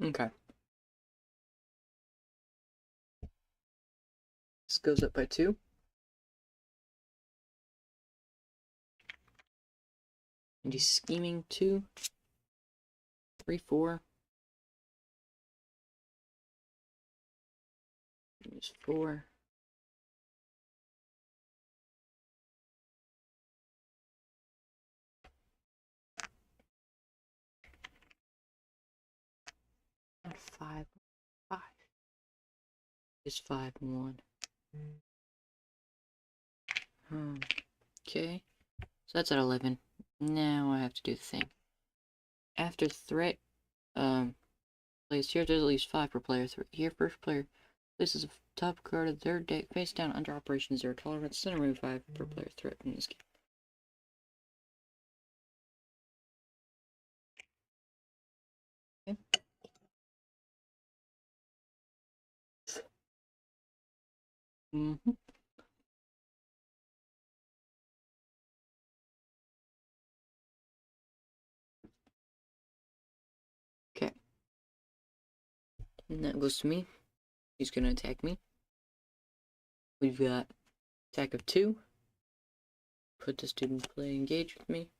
Okay. This goes up by 2. And he's scheming 2, 3, 4. There's 4. Not 5. 5. It's 5 and 1. Okay. So that's at 11. Now I have to do the thing. After threat, placed here, there's at least 5 per player. Here, first player places a top card of their deck face down under Operation Zero Tolerance. Then remove 5 per player threat from this game. Okay. Okay. And that goes to me. He's gonna attack me. We've got attack of 2. Put this dude in play, engage with me.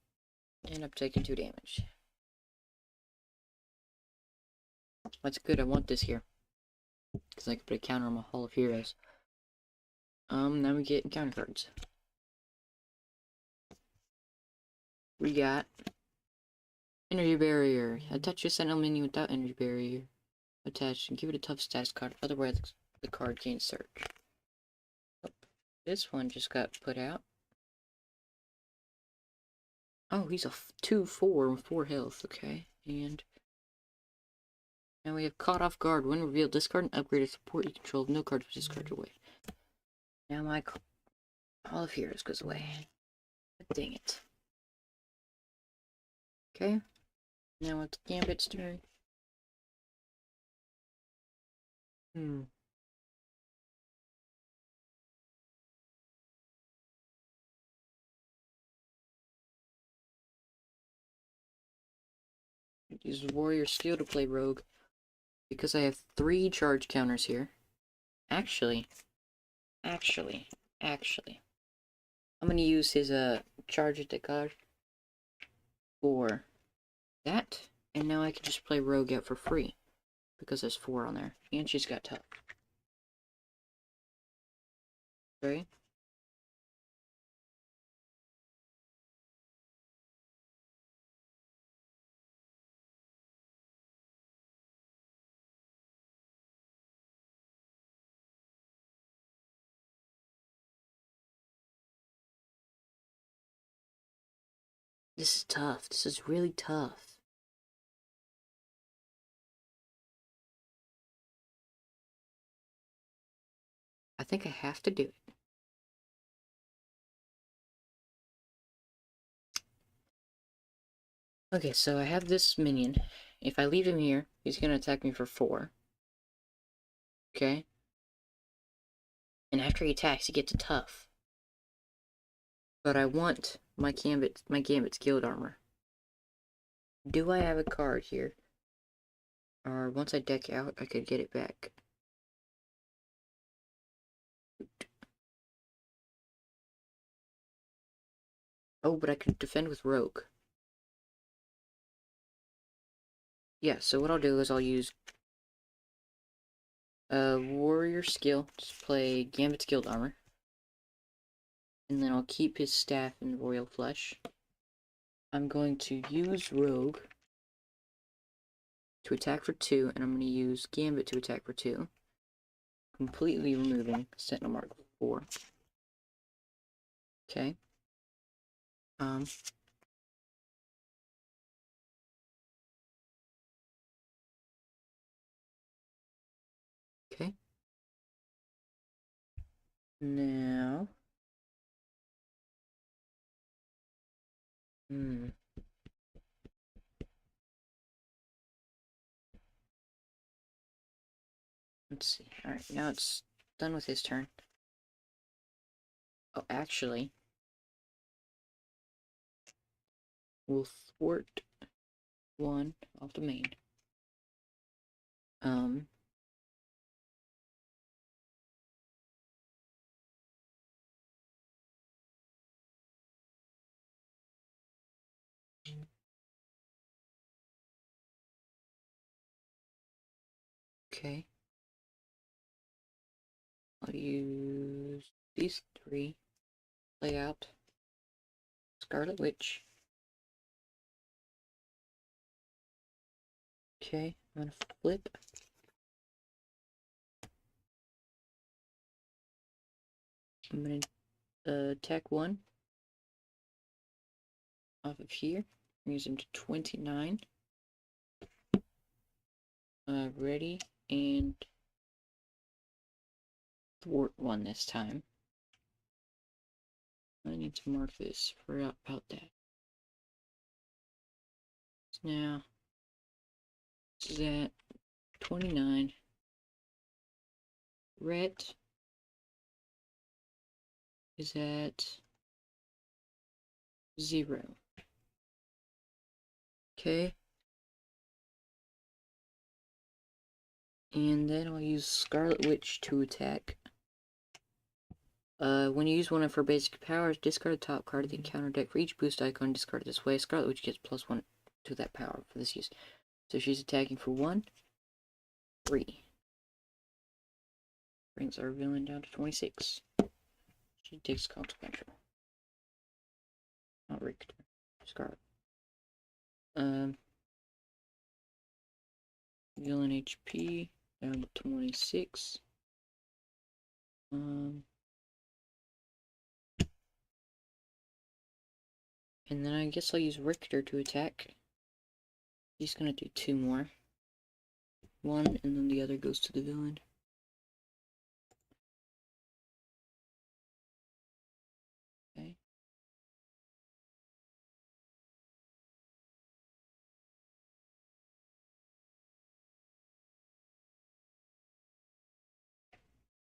And I'm taking 2 damage. That's good, I want this here. Because I can put a counter on my Hall of Heroes. Now we get encounter cards. We got Energy Barrier. Attach your Sentinel minion without Energy Barrier attached and give it a tough status card, otherwise the card can't search. Oh, this one just got put out. Oh, he's a 2/4 with 4 health, okay. And now we have Caught Off Guard. When revealed, discard and upgrade a support you control. No cards with this card away. Now my Hall of Heroes goes away. Dang it. Okay. Now it's Gambit's turn. Hmm. Use warrior skill to play rogue because I have 3 charge counters here. Actually, actually, I'm gonna use his charge attack card for that, and now I can just play rogue out for free because there's 4 on there, and she's got tough. Okay. This is tough. This is really tough. I think I have to do it. Okay, so I have this minion. If I leave him here, he's gonna attack me for 4. Okay? And after he attacks, he gets a tough. But I want my Gambit's guild armor. Do I have a card here? Or once I deck out, I could get it back. Oh, but I could defend with Rogue. Yeah, so what I'll do is I'll use Warrior skill to play Gambit's guild armor. And then I'll keep his staff in Royal Flush. I'm going to use Rogue to attack for 2, and I'm going to use Gambit to attack for 2. Completely removing Sentinel Mark 4. Okay. Okay. Now... Let's see. Alright, now it's done with his turn. Oh, actually... we'll thwart 1 off the main. Okay. I'll use these 3. Play out Scarlet Witch. Okay, I'm gonna flip. I'm gonna attack 1 off of here. Use him to 29. Ready, and thwart 1 this time. I need to mark this. Forgot about that. So now, this is at 29. Ret is at 0. Okay. And then I'll use Scarlet Witch to attack. When you use one of her basic powers, discard the top card of the encounter deck. For each boost icon discarded this way, Scarlet Witch gets +1 to that power for this use. So she's attacking for 1, 3. Brings our villain down to 26. She takes consequential. Not Richter. Scarlet. Villain HP down to 26. And then I guess I'll use Richter to attack. He's gonna do 2 more. 1, and then the other goes to the villain. Okay.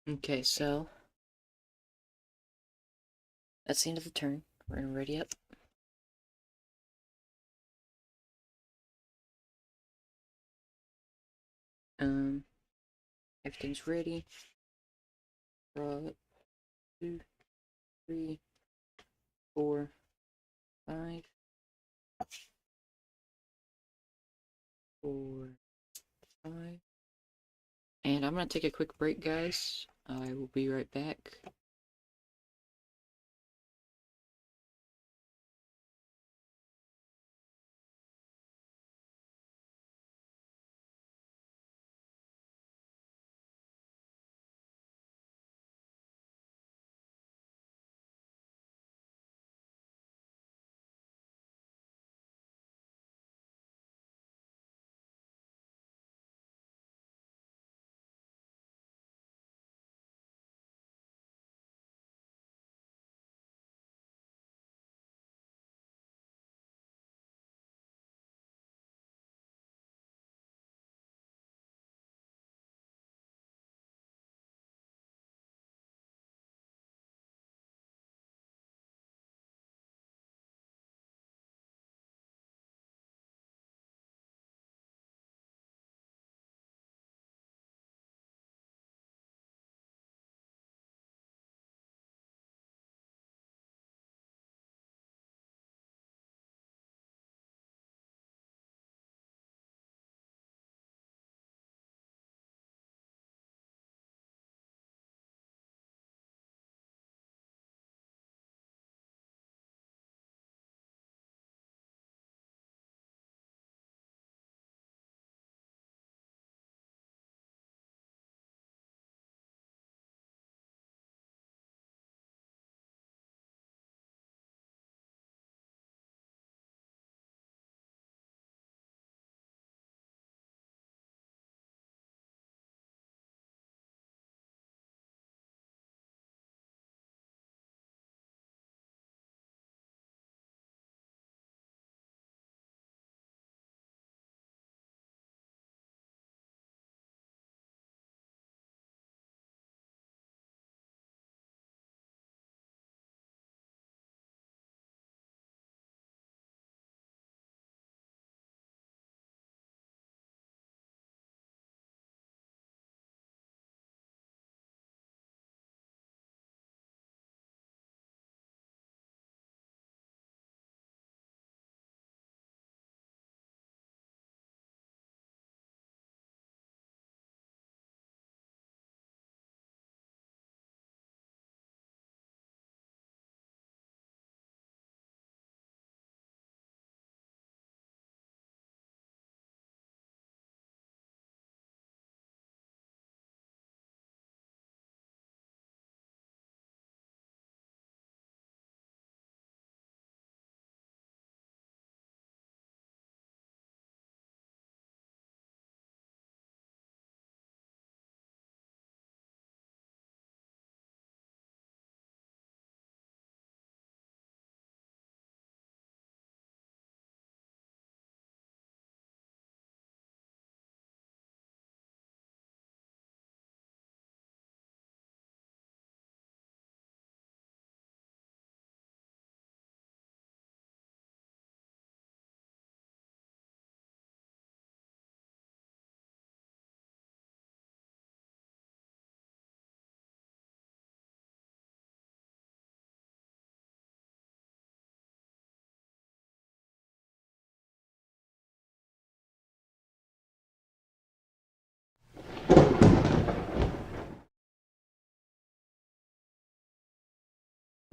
Okay, so that's the end of the turn. We're gonna ready up. Everything's ready. Draw it. 2, 3, 4, 5, 4, 5. And I'm gonna take a quick break, guys. I will be right back.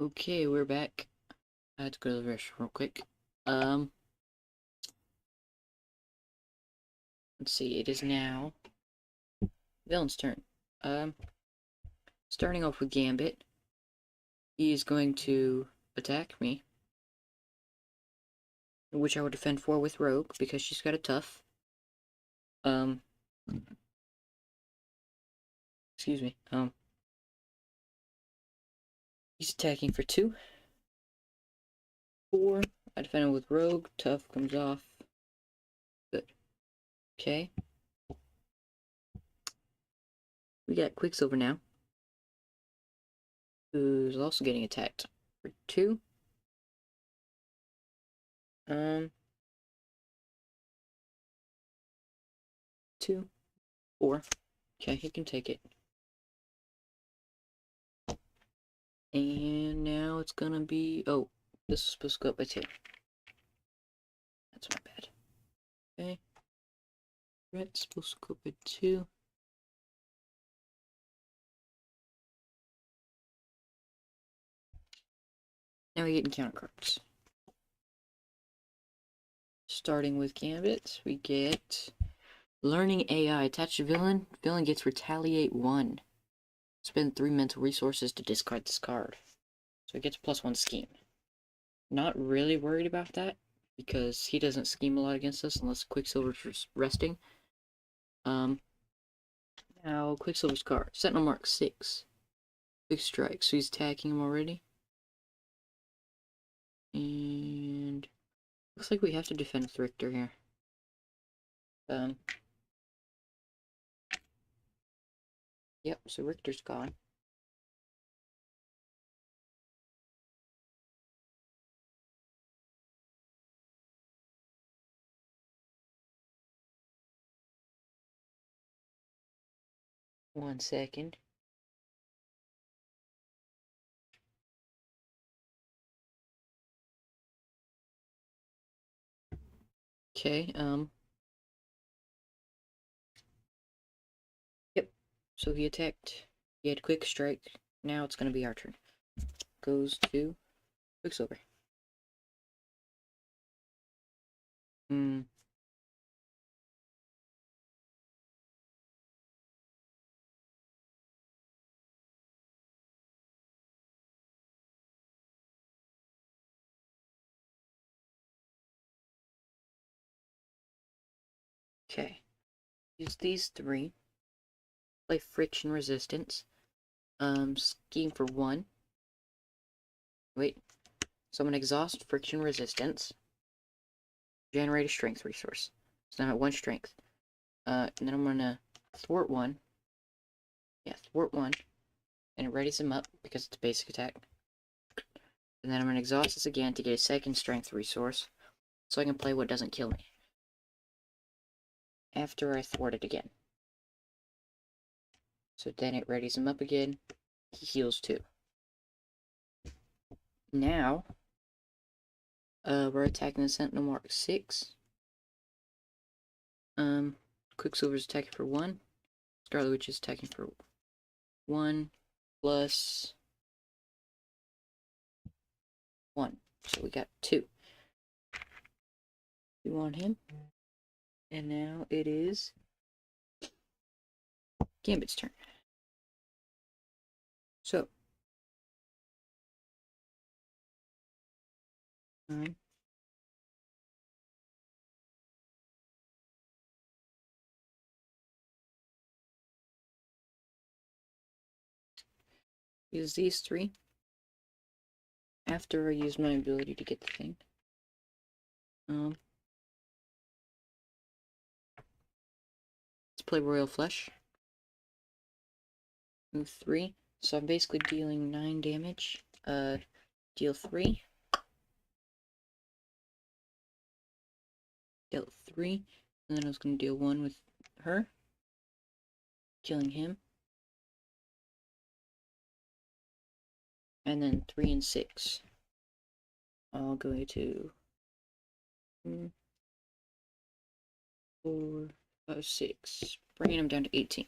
Okay, we're back. I had to go to the restroom real quick. Um, let's see. It is now Villain's turn. Um, Starting off with Gambit. He is going to attack me, which I will defend for with Rogue because she's got a tough. Um, excuse me. He's attacking for 2. 4. I defend him with Rogue. Tough comes off. Good. Okay. We got Quicksilver now. who's also getting attacked for 2. 2, 4. Okay, he can take it. And now it's gonna be... Oh, this is supposed to go up by 2. That's my bad. Okay. Red's supposed to go up by 2. Now we get encounter cards. Starting with Gambit, we get Learning AI. Attached to villain. Villain gets Retaliate 1. Spend 3 mental resources to discard this card. So it gets +1 scheme. Not really worried about that, because he doesn't scheme a lot against us unless Quicksilver's resting. Now Quicksilver's card. Sentinel Mark 6. Big strike. So he's attacking him already. And looks like we have to defend with Richter here. Yep, so Richter's gone. One second. Okay, Yep. So he attacked. He had quick strike. Now it's gonna be our turn. Goes to Quicksilver. Okay. Use these 3. Play Friction Resistance. Scheme for 1. Wait. So I'm gonna exhaust Friction Resistance. Generate a Strength resource. So now I'm at 1 Strength. And then I'm gonna thwart 1. Yeah, thwart 1. And it readies him up because it's a basic attack. And then I'm gonna exhaust this again to get a 2nd Strength resource. So I can play what doesn't kill me. After I thwart it again. So then it readies him up again. He heals 2. Now, we're attacking the Sentinel Mark 6. Quicksilver's attacking for 1. Scarlet Witch is attacking for 1 plus 1. So we got 2. We want him. And now it is Gambit's turn. So, use these 3. After I use my ability to get the thing. Let's play Royal Flush. Move 3. So I'm basically dealing 9 damage. Deal 3. Dealt 3. And then I was going to deal 1 with her. Killing him. And then 3 and 6. I'll go to 4, 5, 6. Bringing him down to 18.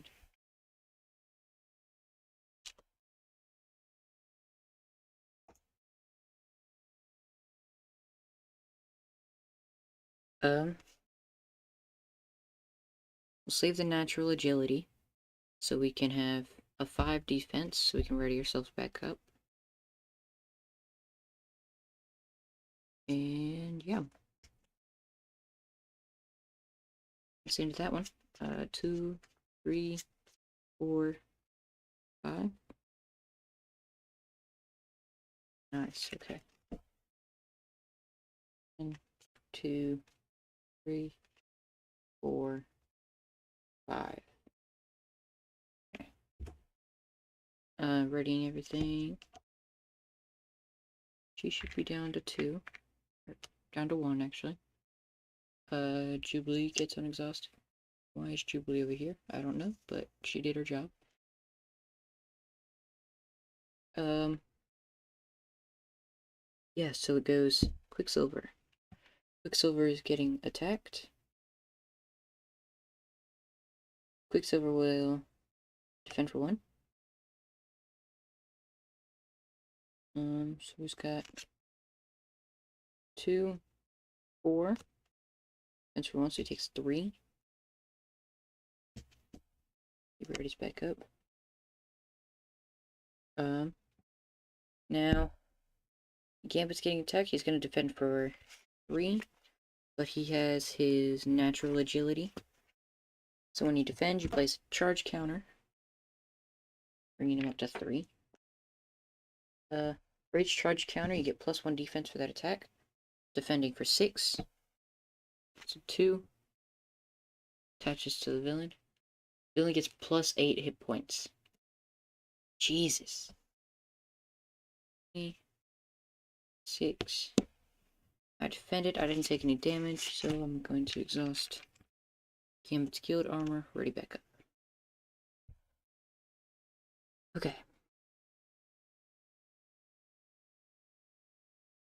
We'll save the natural agility so we can have a 5 defense so we can ready ourselves back up. And yeah. Let's into that one. 2, 3, 4, 5. Nice, okay. 1, 2, 3, 4, 5. Okay. Readying everything. She should be down to 2. Or down to 1, actually. Jubilee gets unexhausted. Why is Jubilee over here? I don't know, but she did her job. Yeah, so it goes Quicksilver. Quicksilver is getting attacked. Quicksilver will defend for 1. So he's got 2, 4. Defense for 1, so he takes 3. He readies back up. Now Gambit's getting attacked. He's going to defend for 3, but he has his natural agility. So when you defend, you place a charge counter, bringing him up to 3. For each charge counter, you get +1 defense for that attack. Defending for 6. So 2 attaches to the villain. Villain gets +8 hit points. Jesus. 6. I defended. I didn't take any damage, so I'm going to exhaust Gambit's guild armor. Ready back up. Okay.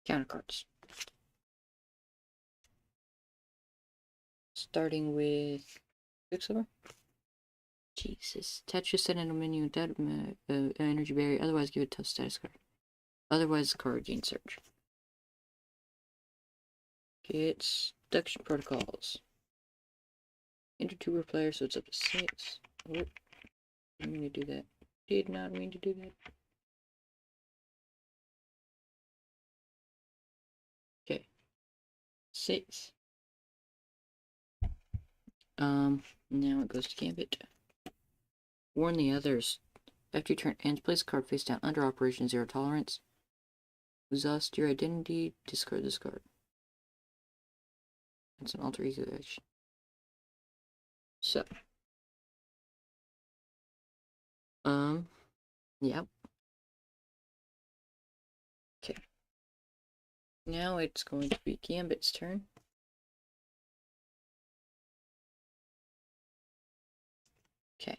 Counter cards. Starting with Quicksilver. Jesus. Attach your set in a menu without energy barrier. Otherwise, give it a tough status card. Otherwise, the card gains surge. Gets Deduction Protocols. Enter 2 players, so it's up to 6. Oh, didn't mean to do that. Did not mean to do that. Okay. 6. Now it goes to Gambit. Warn the others. After your turn ends, place a card face down under Operation Zero Tolerance. Exhaust your identity, discard this card. It's an alter ego action. So. Yep. Okay. Now it's going to be Gambit's turn. Okay.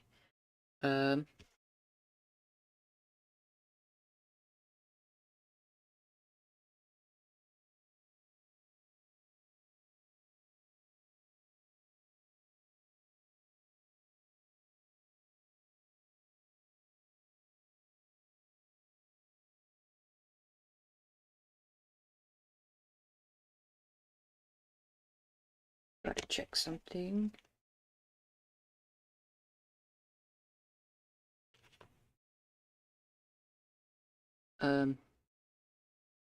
Gotta check something.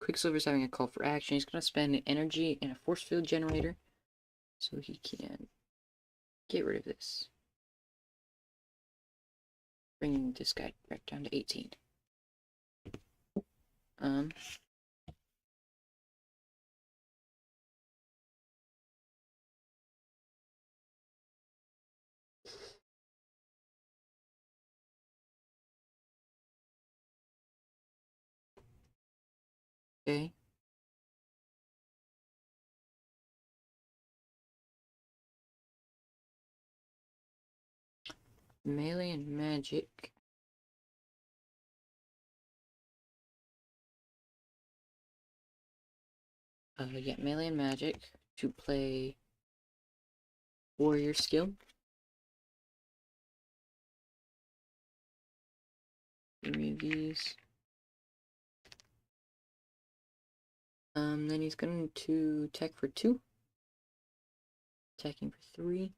Quicksilver's having a call for action. He's gonna spend energy in a force field generator so he can get rid of this. Bringing this guy back down to 18. Okay. Melee and magic. Yeah, melee and magic to play warrior skill. Remove these. Then he's going to attack for 2. Attacking for 3.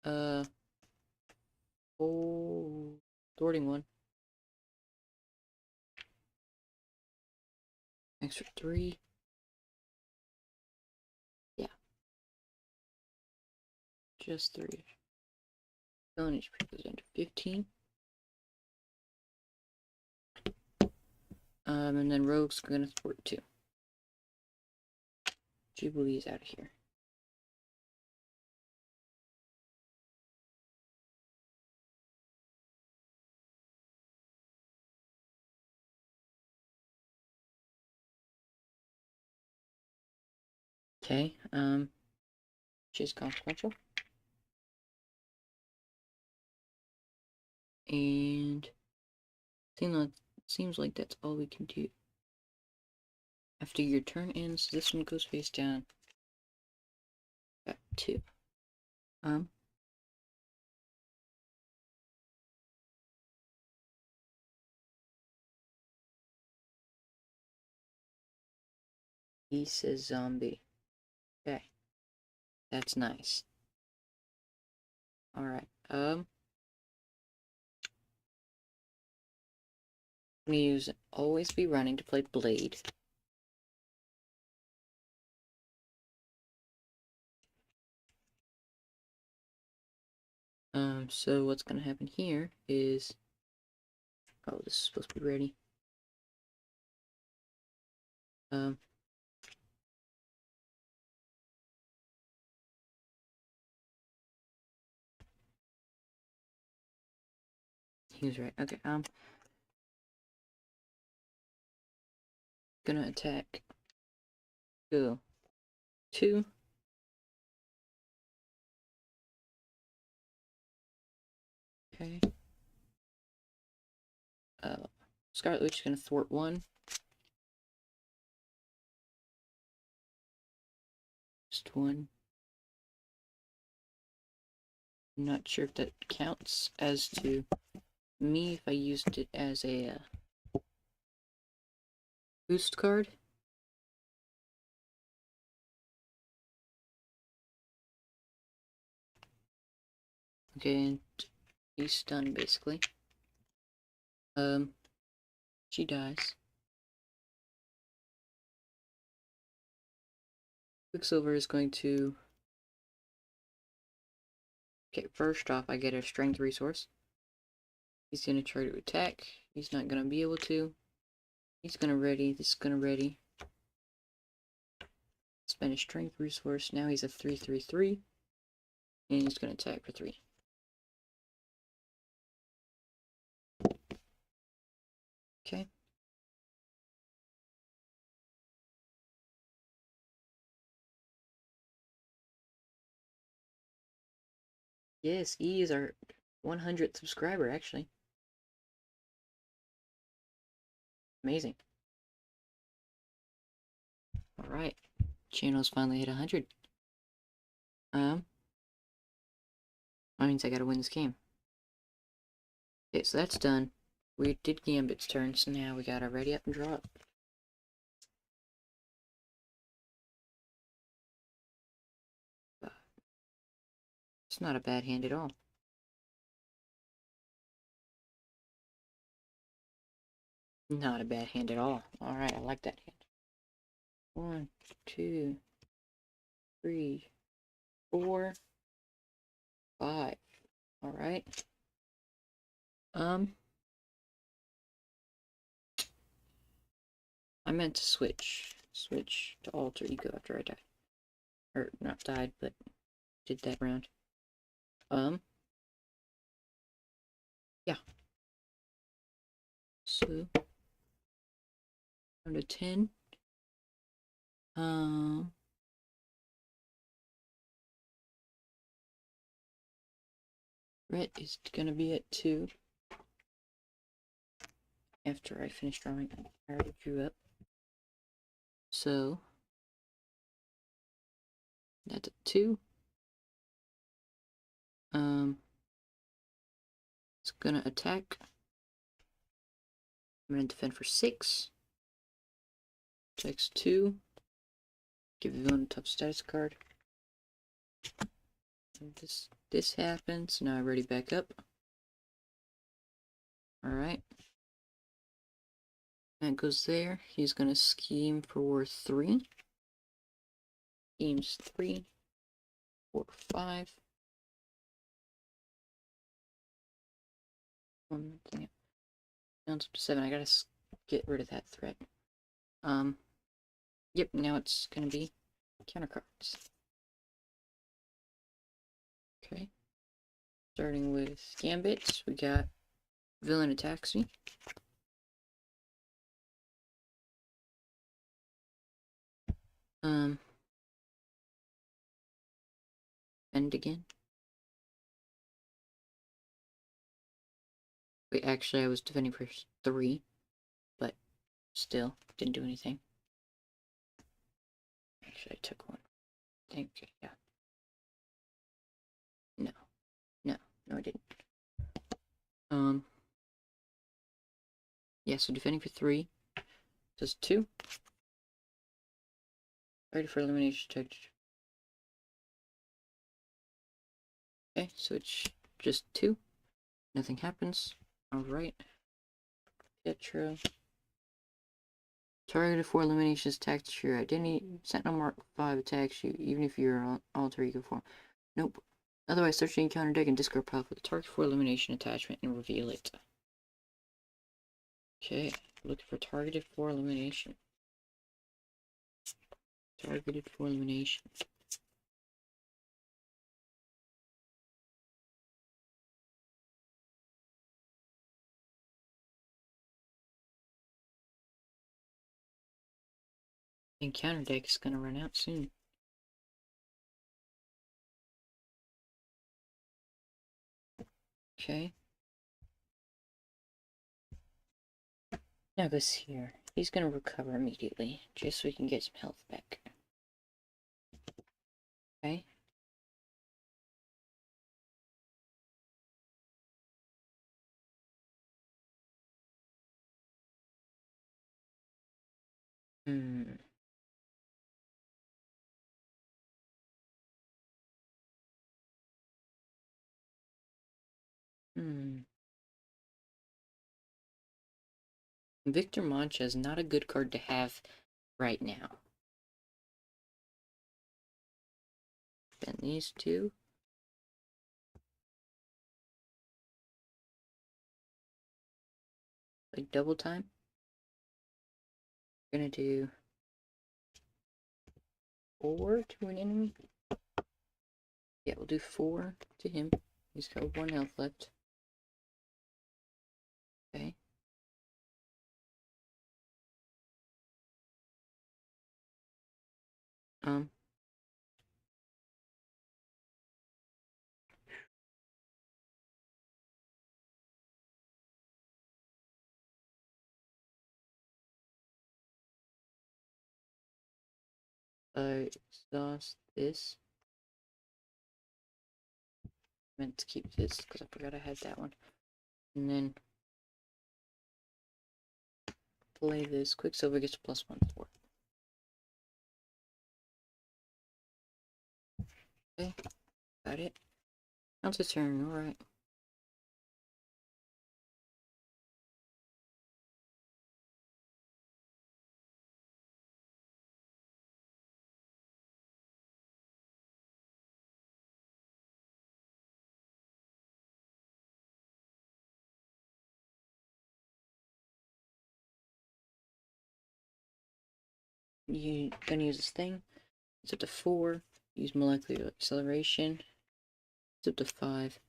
Oh, thwarting 1. Extra 3. Yeah. Just 3. Villain HP goes down to 15. And then Rogue's gonna thwart 2. Jubilee is out of here. Okay, which is consequential. And seems like that's all we can do. After your turn ends, this one goes face down. Got 2. He says zombie. Okay. That's nice. Alright, I'm gonna use always be running to play blade. So what's gonna happen here is, oh, this is supposed to be ready. He was right. Okay, gonna attack. Go. 2. Okay. Scarlet Witch is gonna thwart 1. Just 1. I'm not sure if that counts as to me if I used it as a boost card. Okay, and he's stunned basically. She dies. Quicksilver is going to... Okay, first off, I get a strength resource. He's gonna try to attack. He's not gonna be able to. He's gonna ready. This is gonna ready. Spend a strength resource. Now he's a 3/3/3. And he's gonna attack for 3. Okay. Yes, he is our 100th subscriber, actually. Amazing. Alright. Channel's finally hit 100. That means I gotta win this game. Okay, so that's done. We did Gambit's turn, so now we gotta ready up and draw up. It's not a bad hand at all. Not a bad hand at all. Alright, I like that hand. 1, 2, 3, 4, 5. Alright. I meant to switch to alter ego after I died. Or, not died, but did that round. Yeah. So, down to 10. Red is gonna be at 2. After I finish drawing, I already drew up. So, that's at 2. It's gonna attack. I'm gonna defend for 6. Attacks 2. Give the villain a tough status card. And this happens. Now I ready back up. Alright. That goes there. He's gonna scheme for 3. Schemes 3, 4, 5. One thing. Now it's up to 7. I gotta get rid of that threat. Yep, now it's gonna be counter cards. Okay. Starting with Gambit, we got Villain attacks me. End again. Wait, actually, I was defending for 3, but still didn't do anything. Actually, I took one. I think, yeah. No, I didn't. Yeah, so defending for 3 does 2. Ready for elimination touch. Okay, so it's just 2. Nothing happens. Alright. Pietro. Targeted for eliminations attacks your identity. Sentinel Mark 5 attacks you, even if you're on alter ego form. Nope. Otherwise, search the encounter deck and discard pile for the target for elimination attachment and reveal it. Okay, looking for targeted for elimination. Targeted for elimination. Encounter deck is gonna run out soon. Okay. Now this here. He's gonna recover immediately, just so we can get some health back. Okay. Hmm. Victor Mancha is not a good card to have right now. Then these 2. Like double time. We're gonna do 4 to an enemy. Yeah, we'll do 4 to him. He's got 1 health left. Okay. Exhaust this. Meant to keep this because I forgot I had that one. And then play this. Quicksilver gets +1 for it. Okay, got it. Now it's a turn, alright. You're gonna use this thing. It's up to 4. Use molecular acceleration. It's up to 5.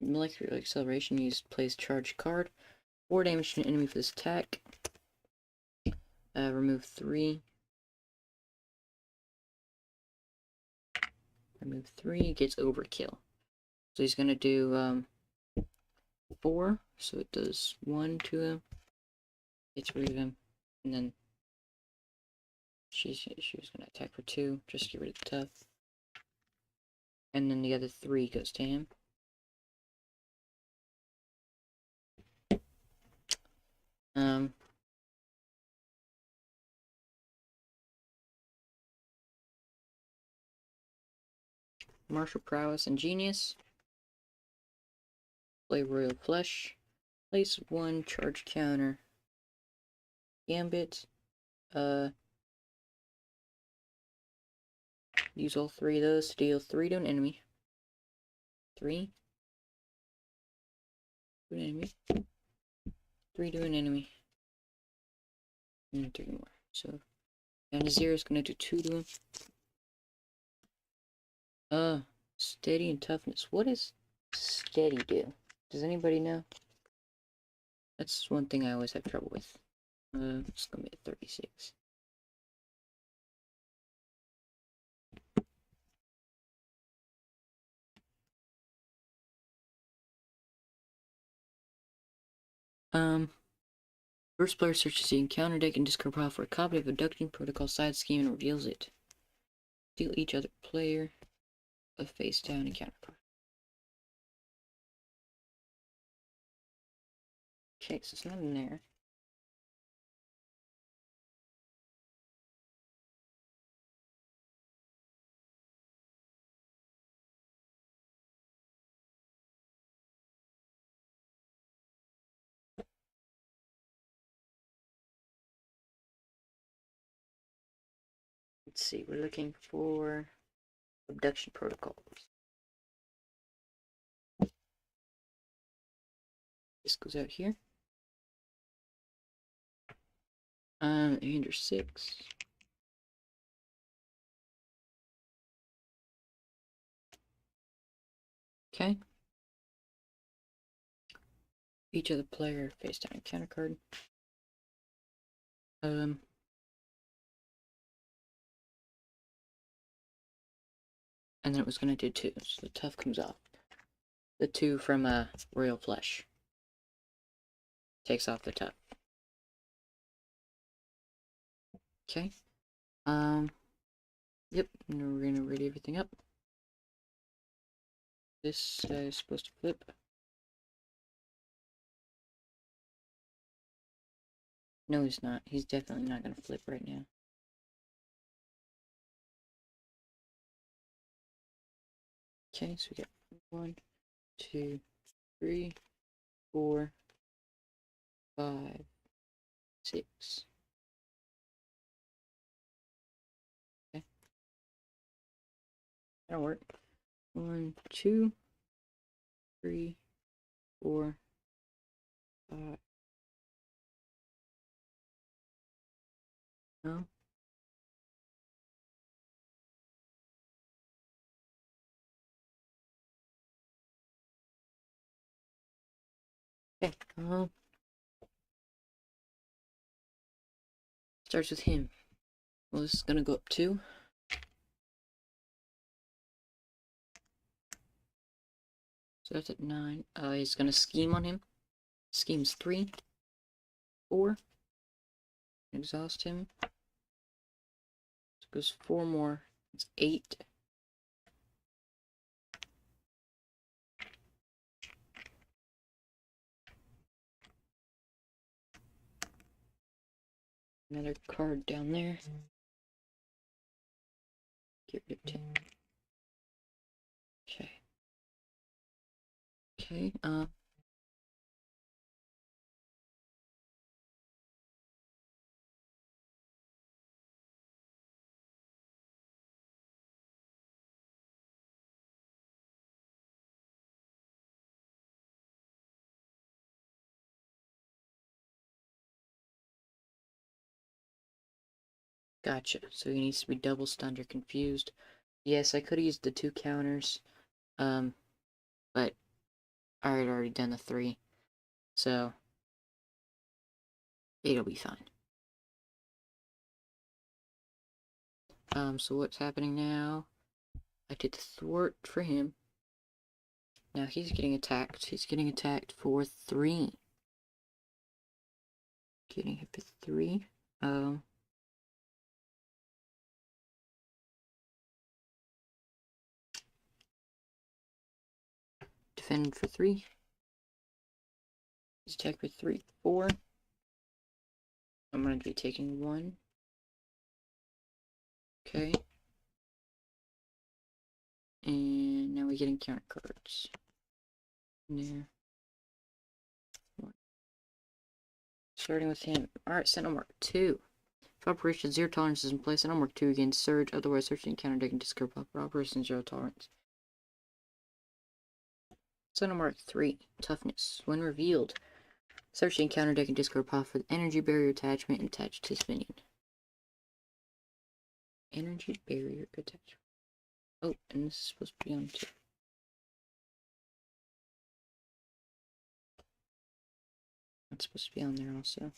Molecular acceleration, use place charged card. 4 damage to an enemy for this attack. Remove 3. Remove 3, gets overkill. So he's gonna do 4, so it does 1 to him. Gets rid of him, and then she was gonna attack for 2, just get rid of the tough. And then the other 3 goes to him. Martial prowess and genius. Play royal flesh. Place 1 charge counter. Gambit. Use all 3 of those to deal 3 to an enemy. 3 to an enemy. 3 to an enemy. And 3 more. So down to 0 is gonna do 2 to him. Steady and toughness. What does steady do? Does anybody know? That's one thing I always have trouble with. It's gonna be a 36. First player searches the encounter deck and discard pile for a copy of Abduction Protocol side scheme and reveals it. Deal each other player a face down encounter card. Okay, so it's not in there. Let's see, we're looking for Abduction Protocols. This goes out here. Under 6. Okay. Each other player face down encounter card. And then it was gonna do 2, so the tough comes off. The 2 from Royal Flush takes off the tough. Okay. Yep, and we're gonna ready everything up. This is supposed to flip. No, he's not. He's definitely not gonna flip right now. Okay, so we got 1, 2, 3, 4, 5, 6. Okay. That'll work. 1, 2, 3, 4, 5. No. Okay. Starts with him. Well, this is gonna go up 2. So that's at 9. He's gonna scheme on him. Schemes 3, 4. Exhaust him. So it goes 4 more. It's 8. Another card down there. Get rid of 10. Okay. Okay, gotcha. So he needs to be double stunned or confused. Yes, I could have used the 2 counters. But I had already done the 3. So it'll be fine. So what's happening now? I did the thwart for him. Now he's getting attacked. He's getting attacked for 3. Getting hit for 3. Defend for 3. He's attacked for 3, 4. I'm going to be taking 1. Okay. And now we're getting counter cards. There. 1. Starting with him. Alright, Sentinel Mark 2. If operation 0 tolerance is in place, Sentinel Mark 2 against Surge, otherwise search the encounter deck and discard pop for operation 0 tolerance. Sentinel Mark 3. Toughness. When revealed, search the encounter deck and discard pop for the energy barrier attachment attached to his minion. Energy barrier attachment. Oh, and this is supposed to be on 2. That's supposed to be on there also.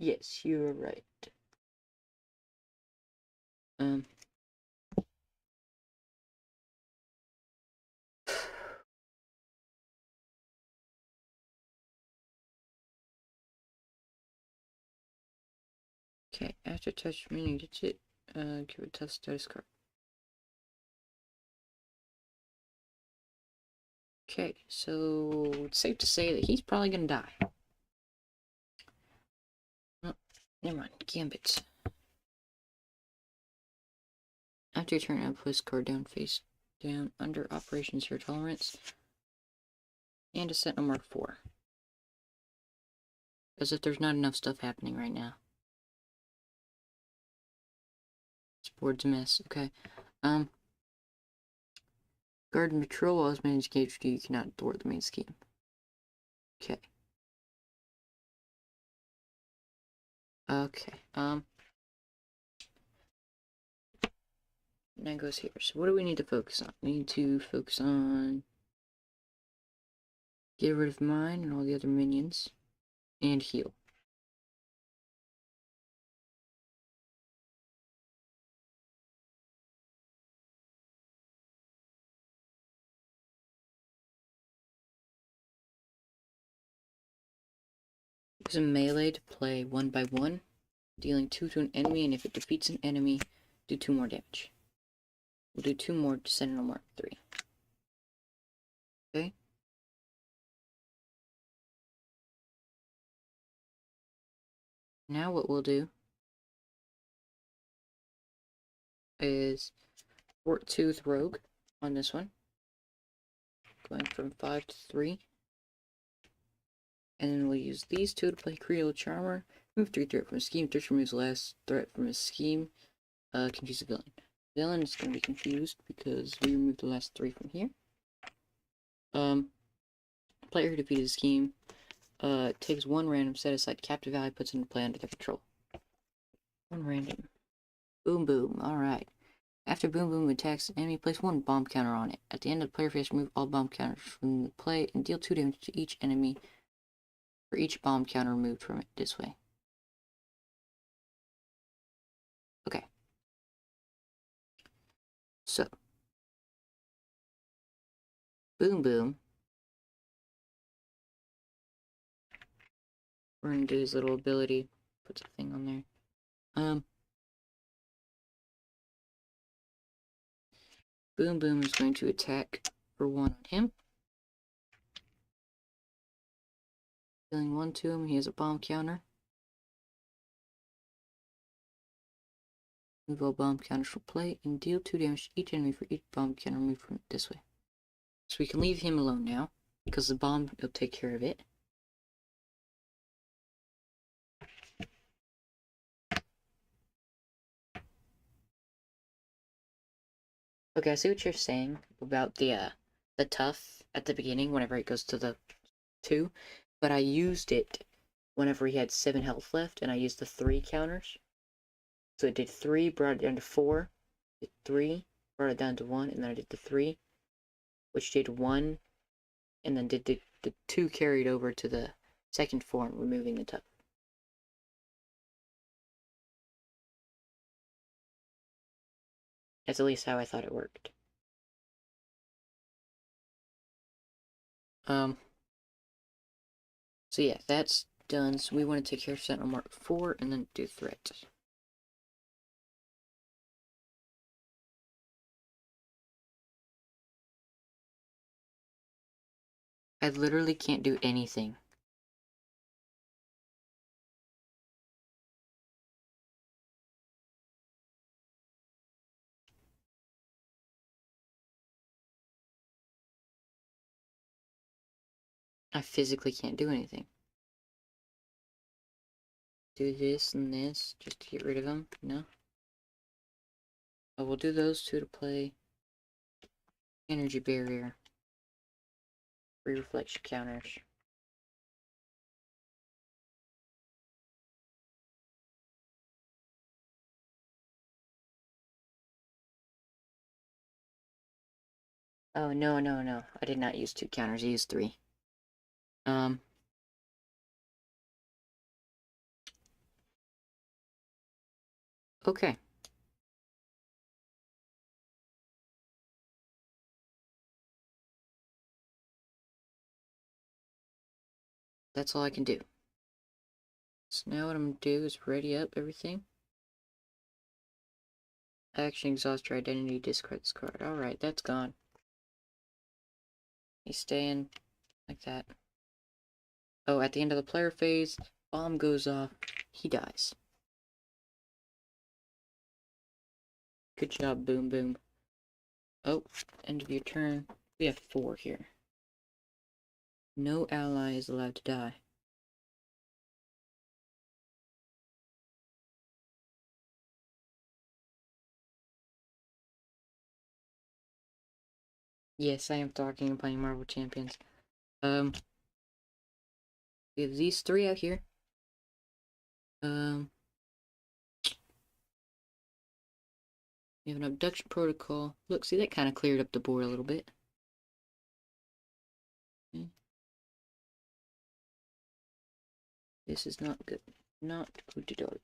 Yes, you are right. Um. Okay, after touch meaning digit, give a tough status card. Okay, so it's safe to say that he's probably gonna die. Oh, never mind. Gambit. After your turn, I place card down, face down, under operations zero tolerance, and a sentinel mark 4. As if there's not enough stuff happening right now. This board's a mess. Okay. Guard and patrol while his main engaged you cannot thwart the main scheme. Okay. Okay. Now goes here. So what do we need to focus on? We need to focus on get rid of mine and all the other minions. And heal. Use a melee to play 1 by 1, dealing 2 to an enemy, and if it defeats an enemy, do 2 more damage. We'll do 2 more to Sentinel Mark 3. Okay? Now what we'll do is Fort Tooth Rogue on this one. Going from 5 to 3. And then we'll use these 2 to play Creole Charmer. Move 3 threat from a scheme. 3 removes the last threat from a scheme. Confuse the villain. Villain is going to be confused because we removed the last 3 from here. Player who defeated the scheme takes 1 random set aside captive ally, puts it into play under their control. 1 random. Boom boom. Alright. After Boom Boom attacks the enemy, place 1 bomb counter on it. At the end of the player phase, remove all bomb counters from the play and deal 2 damage to each enemy for each bomb counter removed from it this way. Okay. So. Boom Boom. We're gonna do his little ability. Puts a thing on there. Boom Boom is going to attack for 1 on him. Dealing 1 to him, he has a bomb counter. Move all bomb counters from play and deal 2 damage to each enemy for each bomb counter removed from it this way. So we can leave him alone now, because the bomb will take care of it. Okay, I see what you're saying about the tough at the beginning whenever it goes to the 2, but I used it whenever he had 7 health left, and I used the 3 counters. So it did 3, brought it down to 4, did 3, brought it down to 1, and then I did the 3, which did 1, and then did the 2 carried over to the second form, removing the tough. That's at least how I thought it worked. So yeah, that's done. So we want to take care of Sentinel Mark 4 and then do threat. I literally can't do anything. I physically can't do anything. Do this and this just to get rid of them? No? Oh, we'll do those 2 to play Energy Barrier. Free reflection counters. Oh, no, no, no. I did not use 2 counters. I used 3. Okay. That's all I can do. So now what I'm gonna do is ready up everything. Action, exhaust your identity, discard this card. Alright, that's gone. He's staying like that. Oh, at the end of the player phase, bomb goes off. He dies. Good job, Boom Boom. Oh, end of your turn. We have 4 here. No ally is allowed to die. Yes, I am talking and playing Marvel Champions. We have these 3 out here. We have an abduction protocol. Look, see, that kind of cleared up the board a little bit. Okay. This is not good. Not good to do.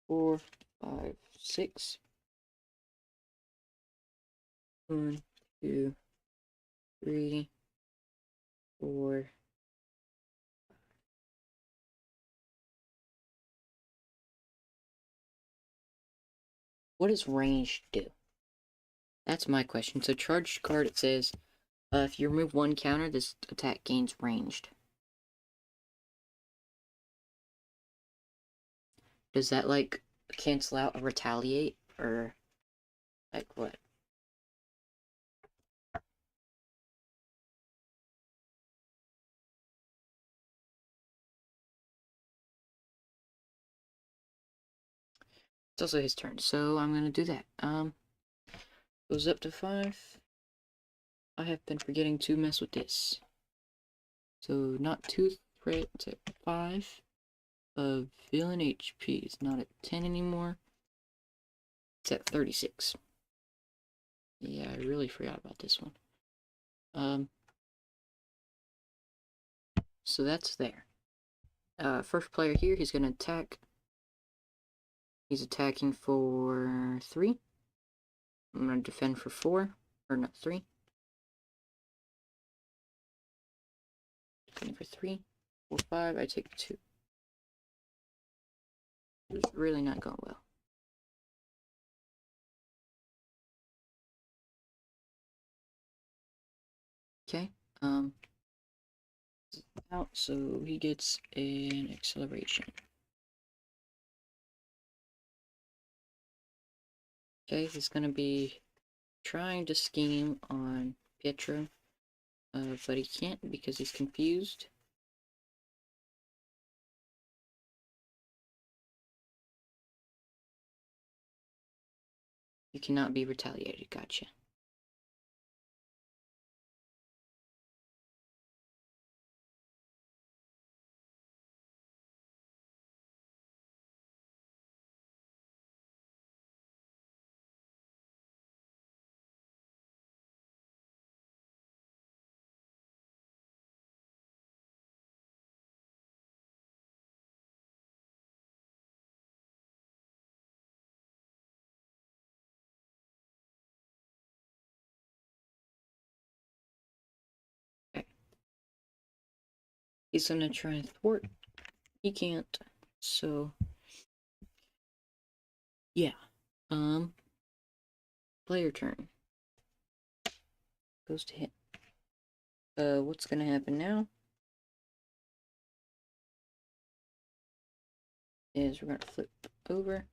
4, 5, 6. 1, 2, 3, 4. What does range do? That's my question. So charged card, it says, if you remove 1 counter, this attack gains ranged. Does that, like, cancel out a retaliate? Or, like, what? It's also his turn, so I'm gonna do that. Goes up to 5. I have been forgetting to mess with this. So, not 2 threat to 5. Villain HP is not at 10 anymore. It's at 36. Yeah, I really forgot about this one. So that's there. First player here, he's gonna attack. He's attacking for 3. I'm gonna defend for 4. Or not 3. Defend for 3. 4, 5. I take 2. It's really not going well. Okay. Out, so he gets an acceleration. Okay, he's gonna be trying to scheme on Pietro, but he can't because he's confused. You cannot be retaliated, gotcha. Okay. He's gonna try and thwart. He can't. So yeah. Player turn. Goes to hit. What's gonna happen now is we're gonna flip over.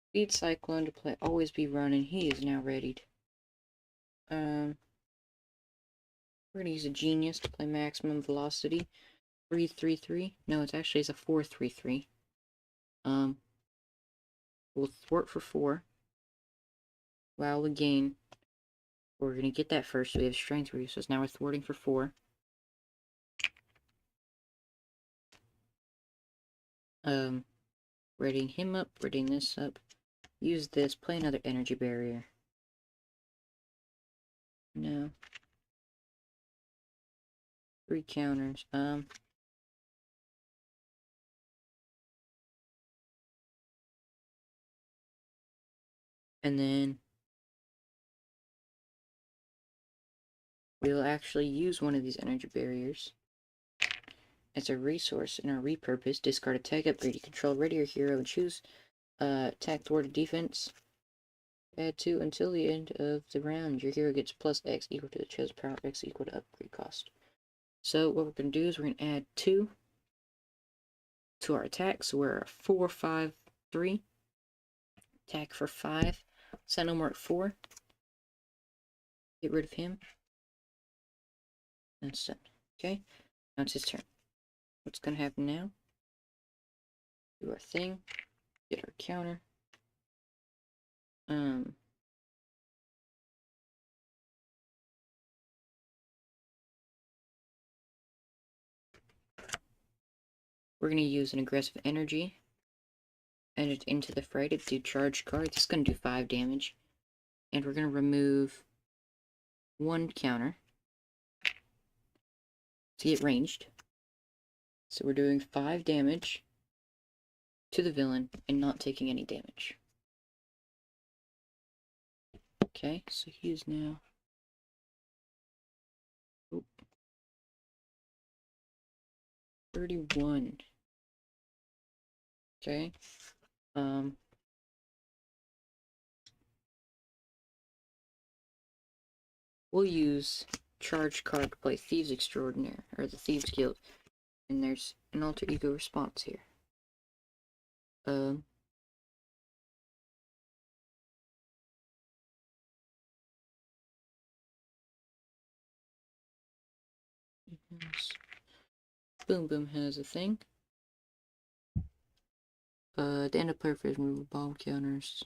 Speed Cyclone to play Always Be Running. He is now readied. We're gonna use a Genius to play Maximum Velocity. 3-3-3. No, it's actually a 4-3-3. We'll thwart for 4. Wow, we gain. We're gonna get that first, so we have strength reduces. Now we're thwarting for 4. Readying him up, readying this up. Use this, play another energy barrier. No. 3 counters. And then we'll actually use one of these energy barriers as a resource in our repurpose. Discard attack, upgrade your control, ready your hero, and choose attack toward defense. Add 2 until the end of the round. Your hero gets plus X equal to the chosen power, X equal to upgrade cost. So what we're going to do is we're going to add 2 to our attack. So we're at 4, 5, 3. Attack for 5. Send him at 4. Get rid of him. That's done. Okay, now it's his turn. What's going to happen now? Do our thing. Get our counter. We're going to use an aggressive energy. Add it into the fray to do charge card. This is going to do 5 damage. And we're going to remove 1 counter to get ranged. So we're doing 5 damage to the villain and not taking any damage. Okay, so he is now 31. Okay. We'll use charge card to play Thieves Extraordinaire, or the Thieves Guild. And there's an alter ego response here. Boom Boom has a thing. The end of player phase remove bomb counters.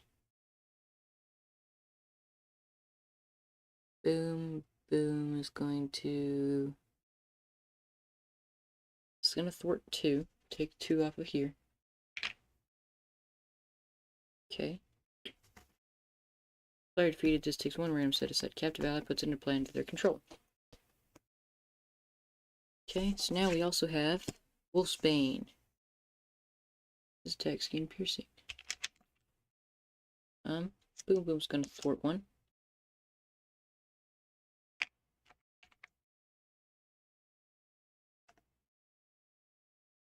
Boom Boom is going to... It's going to thwart 2. Take 2 off of here. Okay. Player defeated just takes 1 random set aside captive ally, puts it into play under their control. Okay, so now we also have Wolfsbane. His attack skin piercing. Boom Boom's gonna thwart 1.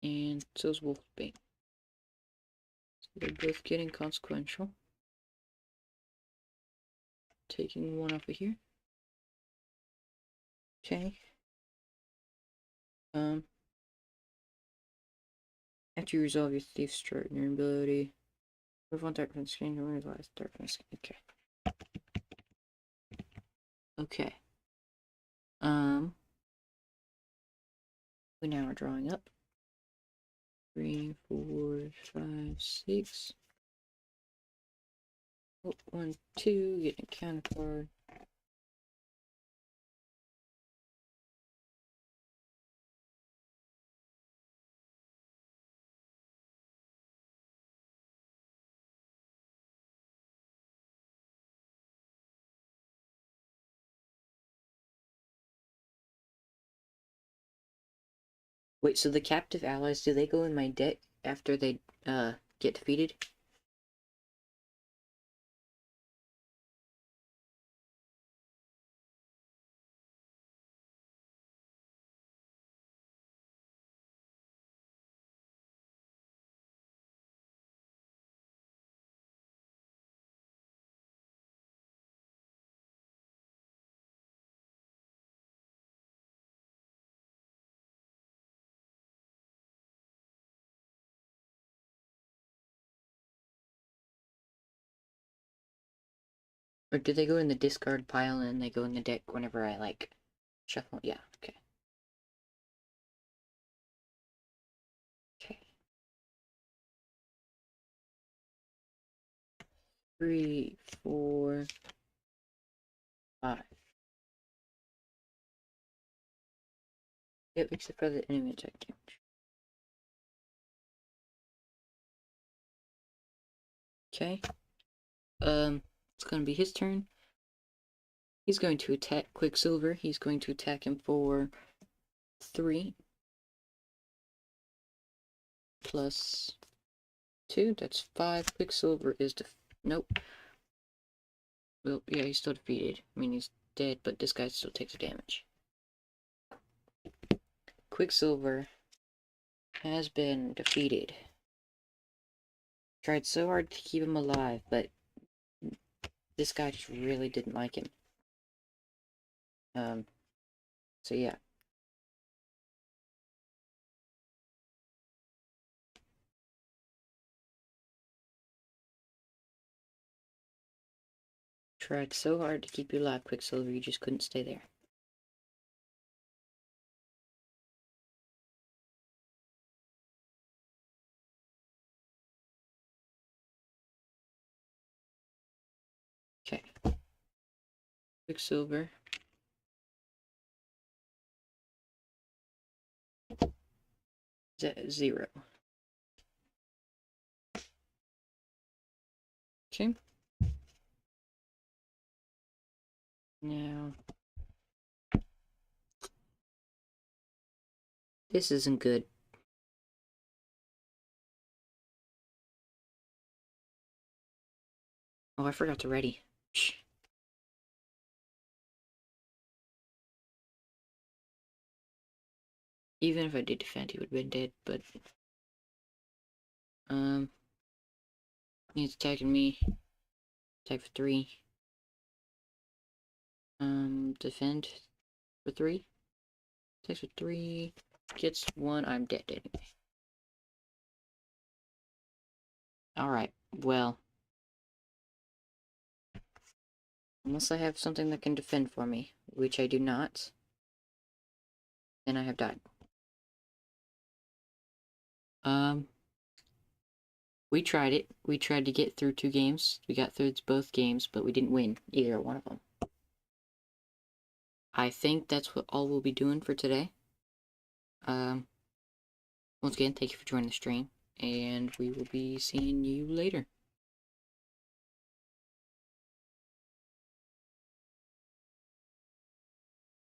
And so's Wolfsbane. So they're both getting consequential. Taking 1 off of here. Okay. After you resolve your Thief's Extraordinary ability, move on darkness screen to realize darkness. Okay. Okay. We now are drawing up. 3, 4, 5, 6. Oh, 1, 2, getting a counter card. Wait, so the captive allies, do they go in my deck after they get defeated? Or do they go in the discard pile and they go in the deck whenever I, like, shuffle? Yeah, okay. Okay. 3, 4, 5. Yep, except for the enemy attack damage. Okay. It's gonna be his turn. He's going to attack Quicksilver. He's going to attack him for 3 plus 2. That's 5. Quicksilver is nope. Well, yeah, he's still defeated. I mean, he's dead, but this guy still takes the damage. Quicksilver has been defeated. Tried so hard to keep him alive, but this guy just really didn't like him. So yeah. Tried so hard to keep you alive, Quicksilver, you just couldn't stay there. Okay. Quicksilver. Is at 0. Okay. Now, this isn't good. Oh, I forgot to ready. Shh. Even if I did defend, he would have been dead, but... He's attacking me. Attack for 3. Defend for 3. Attacks for 3. Gets 1. I'm dead anyway. Alright, well. Unless I have something that can defend for me, which I do not, then I have died. We tried it. We tried to get through 2 games. We got through both games, but we didn't win either one of them. I think that's what all we'll be doing for today. Once again, thank you for joining the stream, and we will be seeing you later.